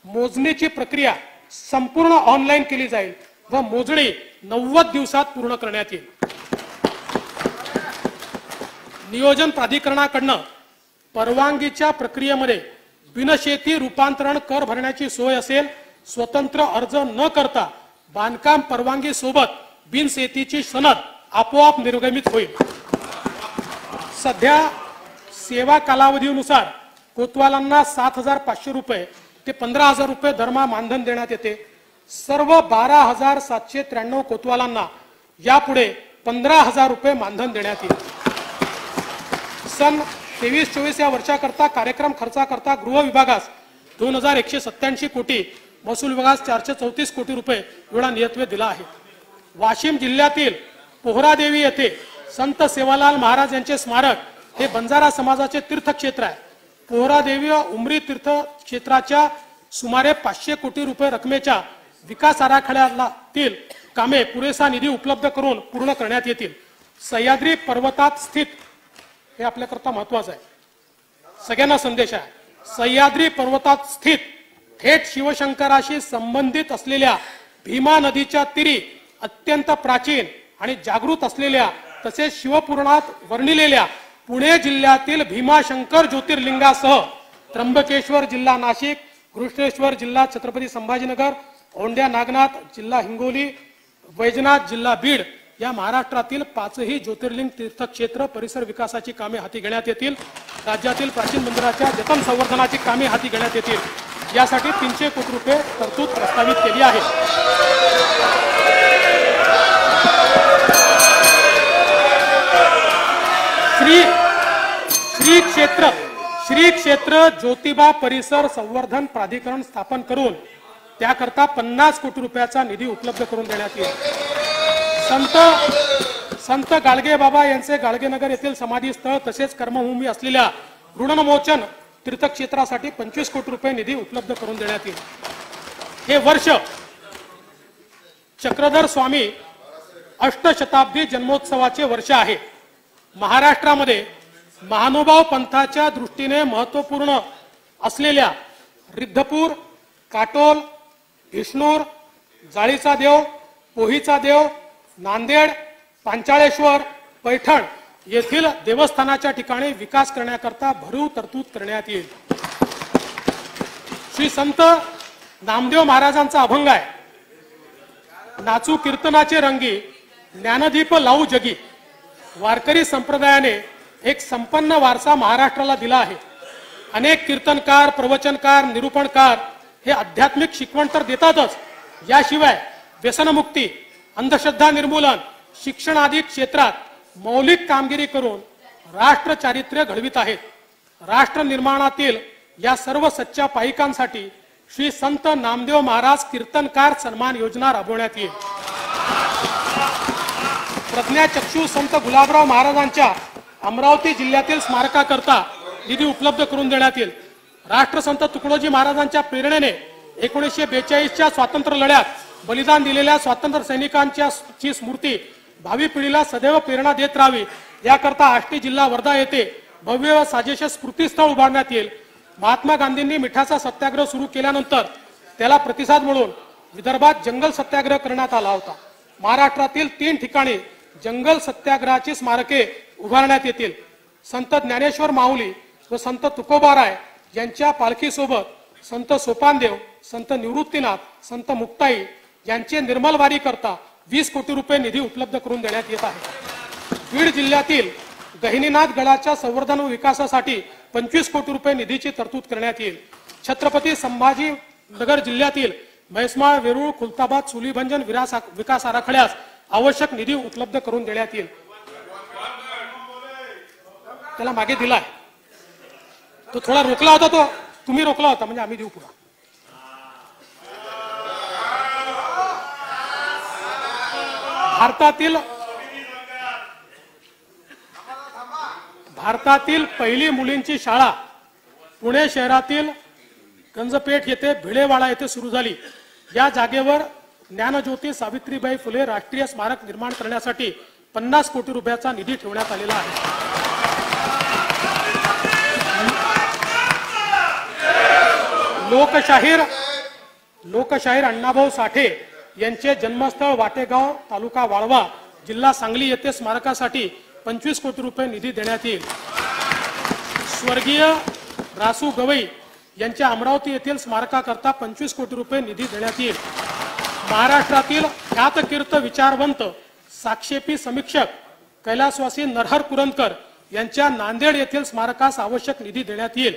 मोजणीची प्रक्रिया संपूर्ण ऑनलाईन केली जाईल व मोजणी 90 दिवसात पूर्ण करण्यात येईल। नियोजन प्राधिकरणाकडून परवानगीच्या प्रक्रियेमध्ये बिनशेती रूपांतरण कर भरण्याची सोय असेल। स्वतंत्र अर्ज न करता बांधकाम परवानगी सोबत बिनशेतीची सनद आपोआप निर्गमित होईल। सध्या सेवा कालावधीनुसार कोतवालांना 7,500 रुपये ते 15,000 रुपये दरमहा मानधन देण्यात येते। सर्व 12,793 कोतवालांना यापुढे 15,000 रुपये मानधन देण्यात येईल। सन 23-24 या वर्षाकरता कार्यक्रम खर्चाकरता गृह विभागास 2,187 कोटी, महसूल विभागास 434 कोटी रुपये एवढा नियतव्य दिला आहे। वाशिम जिल्ह्यातील पोहरादेवी येथे संत सेवालाल महाराज यांचे स्मारक हे बंजारा समाजाचे तीर्थक्षेत्र आहे। पोहरादेवी व उमरी तीर्थक्षेत्राच्या सुमारे 500 कोटी रुपये रकमेच्या विकास आराखड्यातील कामे पुरेसा निधी उपलब्ध करून पूर्ण करण्यात येतील। सह्याद्री पर्वतात स्थित, हे आपल्याकरता महत्वाचं आहे, सगळ्यांना संदेश आहे, सह्याद्री पर्वतात स्थित थेट शिवशंकराशी संबंधित असलेल्या भीमा नदीच्या तीरी अत्यंत प्राचीन आणि जागृत असलेल्या तसेच शिवपुराणात वर्णिलेल्या पुणे जिल्ह्यातील भीमाशंकर ज्योतिर्लिंगासह त्र्यंबकेश्वर जिल्हा नाशिक, घृष्णेश्वर जिल्हा छत्रपती संभाजीनगर, औंढ्या नागनाथ जिल्हा हिंगोली, वैजनाथ जिल्हा बीड या महाराष्ट्रातील 5ही ज्योतिर्लिंग तीर्थक्षेत्र परिसर विकासाची कामे हाती घेण्यात येतील। राज्यातील प्राचीन मंदिराच्या जतन संवर्धनाची कामे हाती घेण्यात येतील। यासाठी 300 कोटी रुपये तरतूद प्रस्तावित केली आहे। श्री क्षेत्र ज्योतिबा परिसर संवर्धन प्राधिकरण स्थापन करून त्याकरता 50 कोटी रुपयाचा निधी उपलब्ध करून देण्यात येईल। संत गाडगे बाबा यांचे गाडगेनगर येथील समाधी स्थळ तसेच कर्मभूमी असलेल्या ऋणमोचन तीर्थक्षेत्रासाठी 25 कोटी रुपये निधी उपलब्ध करून देण्यात येईल। हे वर्ष चक्रधर स्वामी अष्टशताब्दी जन्मोत्सवाचे वर्ष आहे। महाराष्ट्रामध्ये महानुभाव पंथाच्या दृष्टीने महत्त्वपूर्ण असलेल्या रिद्धपूर, काटोल, विष्णूर, जाळीचा देव, पोहीचा देव, नांदेड, पांचाळेश्वर, पैठण येथील देवस्थानाच्या ठिकाणी विकास करण्याकरता भरीव तरतूद करण्यात येईल। श्री संत नामदेव महाराजांचा अभंग आहे, नाचू कीर्तनाचे रंगी ज्ञानदीप लावू जगी। वारकरी संप्रदायाने एक संपन्न वारसा महाराष्ट्राला दिला आहे। अनेक कीर्तनकार, प्रवचनकार, निरूपणकार हे आध्यात्मिक शिकवण तर देतातच, याशिवाय व्यसनमुक्ती, अंधश्रद्धा निर्मूलन, शिक्षण आदी क्षेत्रात मौलिक कामगिरी करून राष्ट्र चारित्र्य घडवित आहेत. राष्ट्र निर्माणातील या सर्व सच्च्या पाईकांसाठी श्री संत नामदेव महाराज कीर्तनकार सन्मान योजना राबवण्यात येईल. प्रज्ञाचक्षू संत गुलाबराव महाराजांच्या अमरावती जिल्ह्यातील स्मारकाकरता निधी उपलब्ध करून देण्यात येईल. राष्ट्रसंत तुकडोजी महाराजांच्या प्रेरणेने 1942च्या स्वातंत्र्य लढ्यात बलिदान दिलेल्या स्वातंत्र्य सैनिकांची स्मृती भावी पिढीला सदैव प्रेरणा देत राहावी याकरता आष्टी जिल्हा वर्धा येथे भव्य व साजेश स्मृतीस्थळ उभारण्यात येईल. महात्मा गांधींनी मिठाचा सत्याग्रह सुरू केल्यानंतर त्याला प्रतिसाद म्हणून विदर्भात जंगल सत्याग्रह करण्यात आला होता. महाराष्ट्रातील 3 ठिकाणी जंगल सत्याग्रहाची स्मारके उभारण्यात येतील. संत ज्ञानेश्वर माऊली व संत तुकोबाराय यांच्या पालखीसोबत संत सोपानदेव, संत निवृत्तीनाथ, संत मुक्ताई यांचे निर्मलवारी करता 20 कोटी रुपये निधी उपलब्ध करून देण्यात येत आहे. बीड जिल्ह्यातील गहिनीनाथ गडाच्या संवर्धन व विकासासाठी 25 कोटी रुपये निधीची तरतूद करण्यात येईल. छत्रपती संभाजीनगर जिल्ह्यातील म्हैसमाळ, वेरूळ, खुलताबाद, सुलीभंजन विकास आराखड्यास आवश्यक निधी उपलब्ध करून देण्यात येईल. त्याला मागे दिलाय तो थोडा रोखला होता, तो तुम्ही रोखला होता म्हणजे आम्ही देऊ पुरा. भारतातील पहिली मुलींची शाळा पुणे शहरातील गंजपेठ येथे भिडेवाडा येथे सुरू झाली. या जागेवर ज्ञानज्योती सावित्रीबाई फुले राष्ट्रीय स्मारक निर्माण करण्यासाठी 50 कोटी रुपयाचा निधी ठेवण्यात आलेला आहे. लोकशाहीर अण्णाभाऊ साठे यांचे जन्मस्थळ वाटेगाव, तालुका वाळवा, जिल्हा सांगली येथे स्मारकासाठी 25 कोटी रुपये निधी देण्यात येईल. स्वर्गीय रासू गवई यांच्या अमरावती येथील स्मारकाकरता 25 कोटी रुपये निधी देण्यात येईल. महाराष्ट्रातील ख्यातकीर्त विचारवंत साक्षेपी समीक्षक कैलासवासी नरहर कुरंदकर यांच्या नांदेड येथील स्मारकास आवश्यक निधी देण्यात येईल.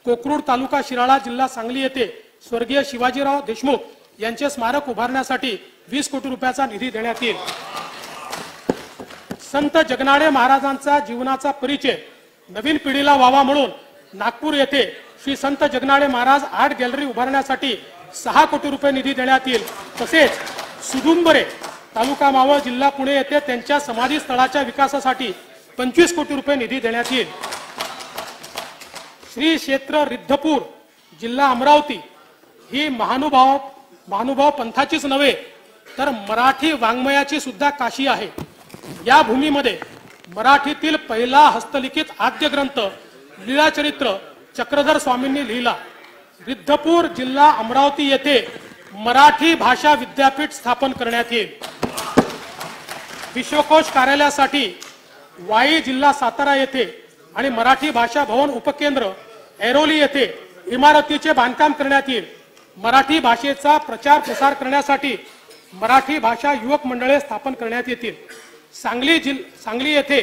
कोकरूड तालुका शिराळा, जिल्हा सांगली येथे स्वर्गीय शिवाजीराव देशमुख यांचे स्मारक उभारण्यासाठी 20 कोटी रुपयाचा निधी देण्यात येईल. संत जगनाडे महाराजांचा जीवनाचा परिचय नवीन पिढीला व्हावा म्हणून नागपूर येथे श्री संत जगनाडे महाराज आर्ट गॅलरी उभारण्यासाठी 6 कोटी रुपये निधी देण्यात येईल. तसेच सुदुंबरे, तालुका मावळ, जिल्हा पुणे येथे त्यांच्या समाधी स्थळाच्या विकासासाठी 25 कोटी रुपये निधी देण्यात येईल. श्री क्षेत्र रिद्धपूर, जिल्हा अमरावती ही महानुभाव पंथाचीच नव्हे तर मराठी वाङ्मयाची सुद्धा काशी आहे. या भूमीमध्ये मराठीतील पहिला हस्तलिखित आद्य ग्रंथ लीळाचरित्र चक्रधर स्वामींनी लिहिला. रिद्धपूर, जिल्हा अमरावती येथे मराठी भाषा विद्यापीठ स्थापन करण्यात येईल. विश्वकोश कार्यालयासाठी वाई, जिल्हा सातारा येथे आणि मराठी भाषा भवन उपकेंद्र ऐरोली येथे इमारतीचे बांधकाम करण्यात येईल. मराठी भाषेचा प्रचार प्रसार करण्यासाठी मराठी भाषा युवक मंडळे स्थापन करण्यात येतील. सांगली येथे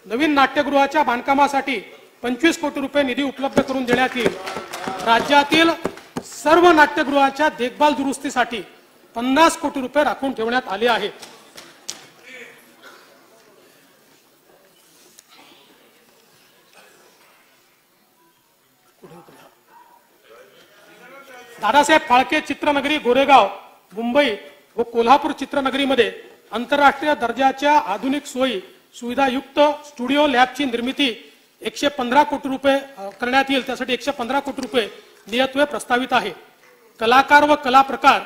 नवीन नाट्यगृहाच्या बांधकामासाठी 25 कोटी रुपये निधी उपलब्ध करून देण्यात येईल. राज्यातील सर्व नाट्यगृहाच्या देखभाल दुरुस्तीसाठी 50 कोटी रुपये राखून ठेवण्यात आले आहेत. दादासाहेब फाळके चित्रनगरी गोरेगाव, मुंबई व कोल्हापूर चित्रनगरीमध्ये आंतरराष्ट्रीय दर्जाच्या आधुनिक सोयी सुविधायुक्त स्टुडिओ लॅबची निर्मिती 115 कोटी रुपये करण्यात येईल. त्यासाठी 115 कोटी रुपये नियतव्यय प्रस्तावित आहे. कलाकार व कला प्रकार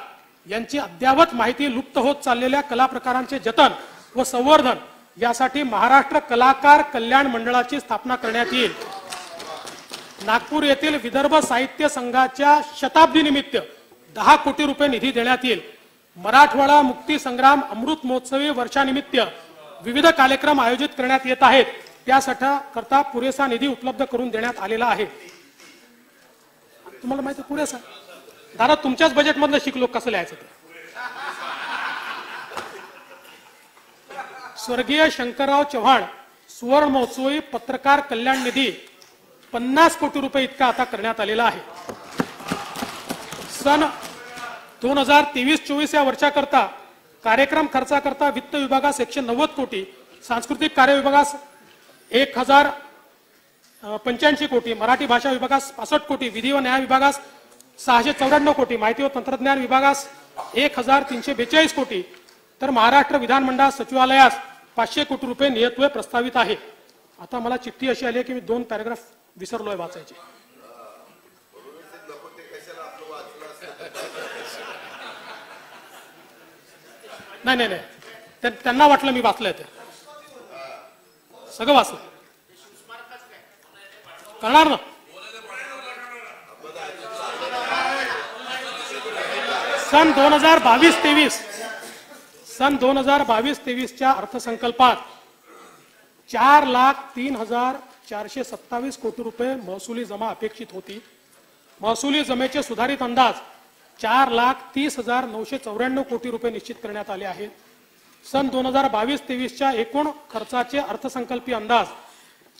यांची अद्यावत माहिती लुप्त होत चाललेल्या कला प्रकारांचे जतन व संवर्धन यासाठी महाराष्ट्र कलाकार कल्याण मंडळाची स्थापना करण्यात येईल. नागपूर येथील विदर्भ साहित्य संघाच्या शताब्दी निमित्त 10 कोटी रुपये निधी देण्यात येईल. मराठवाडा मुक्ती संग्राम अमृत महोत्सवी वर्षानिमित्त विविध कार्यक्रम आयोजित करण्यात येत आहेत. त्यासाठी करता पुरेसा निधी उपलब्ध करून देण्यात आलेला आहे. तुम्हाला माहिती पुरेसा दादा तुमच्याच बजेटमधलं शिकलो कसं लिहायचं ते. स्वर्गीय शंकरराव चव्हाण सुवर्ण महोत्सवी पत्रकार कल्याण निधी 50 कोटी रुपये इतका आता करण्यात आलेला आहे. सन 2023-24 या वर्षाकरता कार्यक्रम खर्चाकरता वित्त विभागास 190 कोटी, सांस्कृतिक कार्य विभागास 1085 कोटी, मराठी भाषा विभागास 65 कोटी, विधी व न्याय विभागास 694 कोटी, माहिती व तंत्रज्ञान विभागास 1342 कोटी, तर महाराष्ट्र विधानमंडळ सचिवालयास 500 कोटी रुपये नियतव्यय प्रस्तावित आहे. आता मला चिठ्ठी अशी आली आहे की मी 2 पॅराग्राफ विसरलोय वाचायचे. नाही, त्यांना वाटलं मी वाचलंय, ते सगळं वाचलं करणार ना. सन 2022-23च्या अर्थसंकल्पात 4,03,427 कोटी रुपये महसुली जमा अपेक्षित होती. महसुली जमेचे सुधारित अंदाज 4,30,994 कोटी रुपये निश्चित करण्यात आले आहेत. सन 2022-23च्या एकूण खर्चाचे अर्थसंकल्पीय अंदाज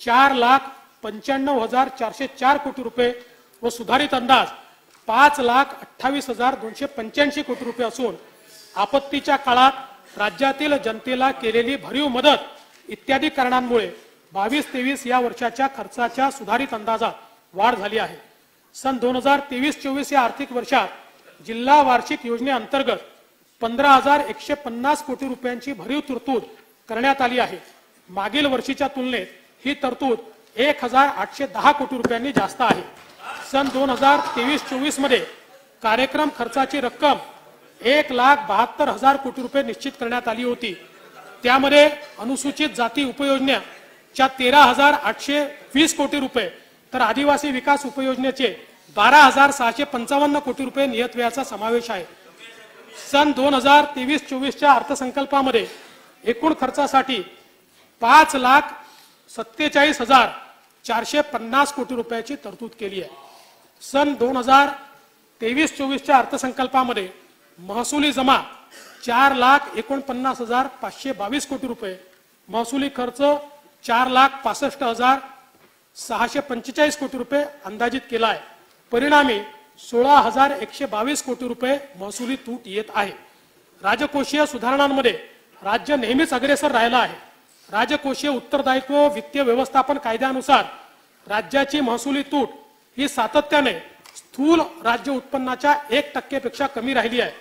4,95,404 कोटी रुपये व सुधारित अंदाज 5,28,285 कोटी रुपये असून आपत्तीच्या काळात राज्यातील जनतेला केलेली भरीव मदत इत्यादी कारणांमुळे 22-23 या वर्षाच्या खर्चाच्या सुधारित अंदाजात वाढ झाली आहे. सन 2023-24 या आर्थिक वर्षात जिल्हा वार्षिक योजनेअंतर्गत 15,150 कोटी रुपयांची भरीव तरतूद करण्यात आली आहे. मागील वर्षीच्या तुलनेत ही तरतूद 1,810 कोटी रुपयांनी जास्त आहे. सन 2023-24 मध्ये कार्यक्रम खर्चाची रक्कम 1,72,000 कोटी रुपये निश्चित करण्यात आली होती. त्यामध्ये अनुसूचित जाती उपयोजनेच्या 13,820 कोटी रुपये, तर आदिवासी विकास उपयोजनेचे 12,655 कोटी रुपये नियतव्ययाचा समावेश आहे. सन 2023-24च्या अर्थसंकल्पामध्ये एकूण खर्चासाठी 5,47,450 कोटी रुपयाची तरतूद केली आहे. सन 2023-24च्या अर्थसंकल्पामध्ये महसुली जमा 4,49,522 कोटी रुपये, महसुली खर्च 4,65,645 कोटी रुपये अंदाजित केला आहे. परिणामी 16,122 कोटी रुपये महसुली तूट येत आहे. राजकोषीय सुधारणांमध्ये राज्य नेहमीच अग्रेसर राहिला आहे. राजकोषीय उत्तरदायित्व वित्तीय व्यवस्थापन कायद्यानुसार राज्याची महसुली तूट ही सातत्याने स्थूल राज्य उत्पन्नाच्या 1% पेक्षा कमी राहिली आहे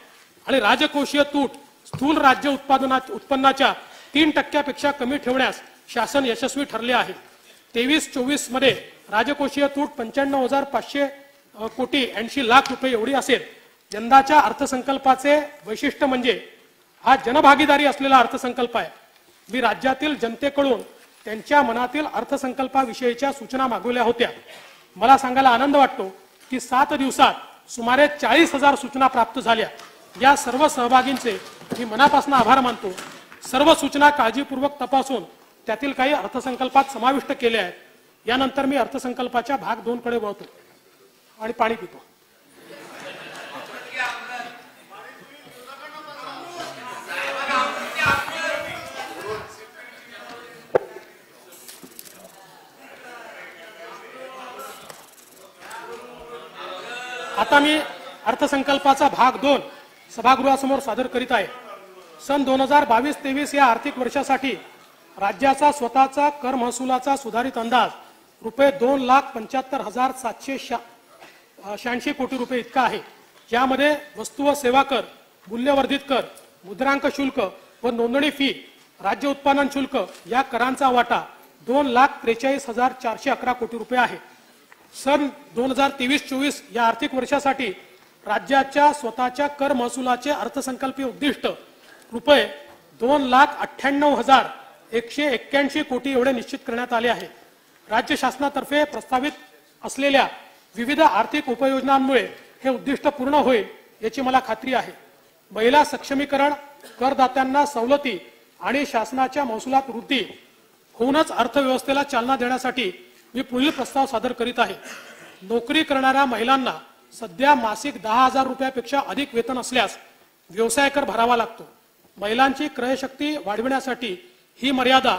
आणि राजकोषीय तूट स्थूल राज्य उत्पन्नाच्या 3% पेक्षा कमी ठेवण्यास शासन यशस्वी ठरले आहे. 23-24 मध्ये राजकोषीय तूट 95,500 कोटी 80 लाख रुपये एवढी असेल. यंदाच्या अर्थसंकल्पाचे वैशिष्ट्य म्हणजे हा जनभागीदारी असलेला अर्थसंकल्प आहे. मी राज्यातील जनतेकडून त्यांच्या मनातील अर्थसंकल्पाविषयीच्या सूचना मागवल्या होत्या. मला सांगायला आनंद वाटतो की 7 दिवसात सुमारे 40,000 सूचना प्राप्त झाल्या. या सर्व सहभागींचे मी मनापासून आभार मानतो. सर्व सूचना काळजीपूर्वक तपासून त्यातील काही अर्थसंकल्पात समाविष्ट केल्या आहेत. यानंतर मी अर्थसंकल्पाच्या भाग 2 कडे वळतो आणि पाणी पितो. आता मी अर्थसंकल्पाचा भाग 2 सभागृहासमोर सादर करीत आहे. सन 2022-23 या आर्थिक वर्षासाठी राज्याचा स्वतःचा कर महसुलाचा सुधारित अंदाज रुपये 2,75,786 कोटी रुपये इतका आहे. यामध्ये वस्तू व सेवा कर, मूल्यवर्धित कर, मुद्रांक शुल्क व नोंदणी फी, राज्य उत्पादन शुल्क या करांचा वाटा 2,43,411 कोटी रुपये आहे. सन 2023-24 या आर्थिक वर्षासाठी राज्याच्या स्वतःच्या कर महसुलाचे अर्थसंकल्पीय उद्दिष्ट रुपये 2,98,181 कोटी एवढे निश्चित करण्यात आले आहे. राज्य शासनातर्फे प्रस्तावित असलेल्या विविध आर्थिक उपयोजनांमुळे हे उद्दिष्ट पूर्ण होईल याची मला खात्री आहे. महिला सक्षमीकरण, करदात्यांना सवलती आणि शासनाच्या महसुलात वृद्धी होऊनच अर्थव्यवस्थेला चालना देण्यासाठी मी पुढील प्रस्ताव सादर करीत आहे. नोकरी करणाऱ्या महिलांना सध्या मासिक 10,000 रुपयापेक्षा अधिक वेतन असल्यास व्यवसाय कर भरावा लागतो. महिलांची क्रयशक्ती वाढविण्यासाठी ही मर्यादा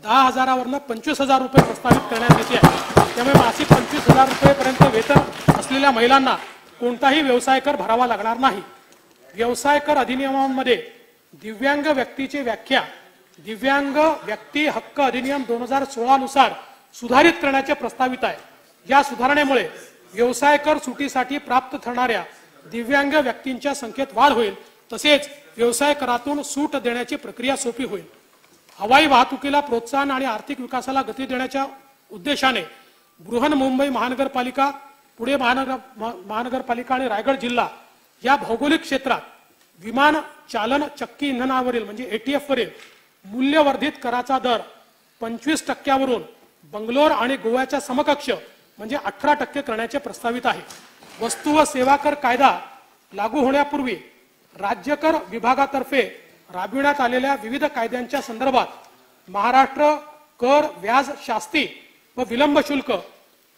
10,000वरून 25,000 रुपये प्रस्तावित करण्यात येते आहे. त्यामुळे मासिक 25,000 रुपयेपर्यंत वेतन असलेल्या महिलांना कोणताही व्यवसाय कर भरावा लागणार नाही. व्यवसाय कर अधिनियमांमध्ये दिव्यांग व्यक्तीची व्याख्या दिव्यांग व्यक्ती हक्क अधिनियम 2016 नुसार सुधारित करण्याचे प्रस्तावित आहे। या सुधारणेमुळे व्यवसाय कर सुटीसाठी प्राप्त ठरणाऱ्या दिव्यांग व्यक्तींच्या संख्येत वाढ होईल, तसेच व्यवसाय करातून सूट देण्याची प्रक्रिया सोपी होईल। हवाई वाहतुकीला प्रोत्साहन आणि आर्थिक विकासाला गती देण्याच्या उद्देशाने बृहन्मुंबई महानगरपालिका, पुणे महानगरपालिका आणि रायगड जिल्हा या भौगोलिक क्षेत्रात विमान चालन चक्की इंधनावरील म्हणजे ATF वरील मूल्यवर्धित कराचा दर 25% बंगलोर आणि गोव्याच्या समकक्ष म्हणजे 18% करण्याचे प्रस्तावित आहे। वस्तू व सेवा कर कायदा लागू होण्यापूर्वी राज्य कर विभागातर्फे राबविण्यात आलेल्या विविध कायद्यांच्या संदर्भात महाराष्ट्र कर व्याज शास्ती व विलंब शुल्क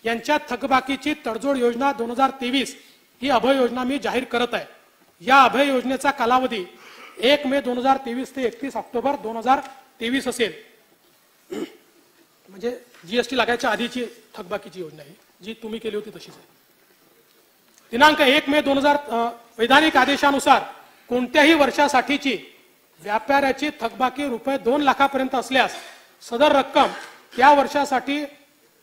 यांच्या थकबाकीची तडजोड योजना 2023 ही अभय योजना मी जाहीर करत आहे। या अभय योजनेचा कालावधी 1 मे 2023 ते 31 ऑक्टोबर 2023 असेल। म्हणजे GST लागायच्या आधीची थकबाकीची योजना आहे, जी तुम्ही केली होती तशीच आहे। दिनांक 1 मे 2000 वैधानिक आदेशानुसार कोणत्याही वर्षासाठीची व्यापाऱ्याची थकबाकी रुपये 2 लाखापर्यंत असल्यास सदर रक्कम त्या वर्षासाठी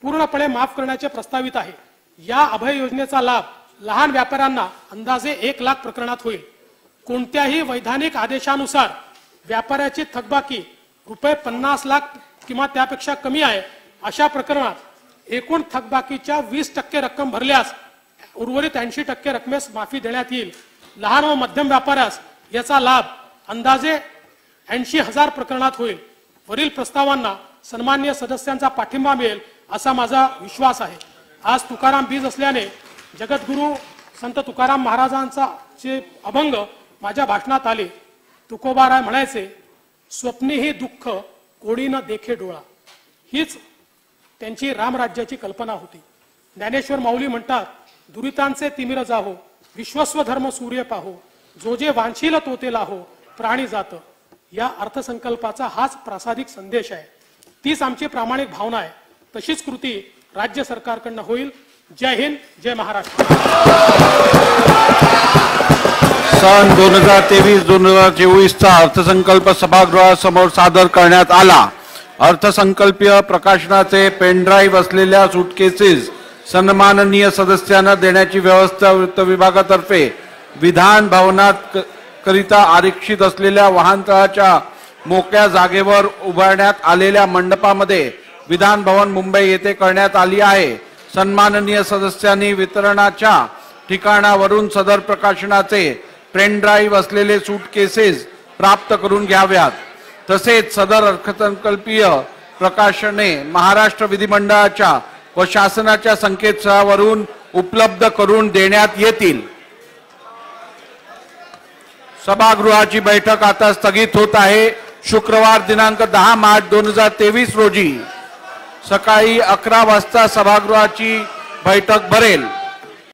पूर्णपणे माफ करण्याचे प्रस्तावित आहे। या अभय योजनेचा लाभ लहान व्यापाऱ्यांना अंदाजे 1 लाख प्रकरणात होईल। कोणत्याही वैधानिक आदेशानुसार व्यापाऱ्याची थकबाकी रुपये 50 लाख किंवा त्यापेक्षा कमी आहे, अशा प्रकरणात एकूण थकबाकीच्या 20% रक्कम भरल्यास उर्वरित 80% रकमेस माफी देण्यात येईल। लहान व मध्यम व्यापाऱ्यास याचा लाभ अंदाजे 80,000 प्रकरणात होईल। वरील प्रस्तावांना सन्माननीय सदस्यांचा पाठिंबा मिळेल असा माझा विश्वास आहे। आज तुकाराम बीज असल्याने जगद्गुरु संत तुकाराम महाराजांचा चे अभंग माझ्या भाषणात आले। तुकोबाराय म्हणायचे, स्वप्नी ही दुःख कोणी न देखे डोळा। हीच त्यांची रामराज्याची कल्पना होती। ज्ञानेश्वर माऊली म्हणतात, दुरितांचे तिमिर जाहो, विश्वस्व धर्म सूर्य पाहो, जो जे वांछील तो ते लाहो, प्राणी जात। या अर्थसंकल्पाचा हाच प्रासादिक संदेश आहे, तीच आमची प्रामाणिक भावना आहे। तशीच कृती राज्य सरकारकडून होईल। जय हिंद, जय महाराष्ट्र। सन 2023-2024 चा अर्थसंकल्प सभागृहासमोर सादर करण्यात आला। अर्थसंकल्पीय प्रकाशनाचे पेनड्राईव्ह असलेल्या सूटकेसेस सन्माननीय सदस्यांना देण्याची व्यवस्था वित्त विभागातर्फे विधान भवनात करिता आरक्षित असलेल्या वाहनतळाच्या मोकळ्या जागेवर उभारण्यात आलेल्या मंडपामध्ये विधान भवन मुंबई येथे करण्यात आली आहे। सन्माननीय सदस्यांनी वितरणाच्या ठिकाणावरून सदर प्रकाशनाचे पेनड्राईव्ह असलेले सूटकेसेस प्राप्त करून घ्याव्यात। तसेच सदर अर्थसंकल्पीय प्रकाशने महाराष्ट्र विधिमंडळाच्या व शासनाच्या संकेतस्थळावरून उपलब्ध करून देण्यात येतील। सभागृहाची बैठक आता स्थगित होत आहे। शुक्रवार दिनांक 10 मार्च 2023 रोजी सकाळी 11 वाजता सभागृहाची बैठक भरेल।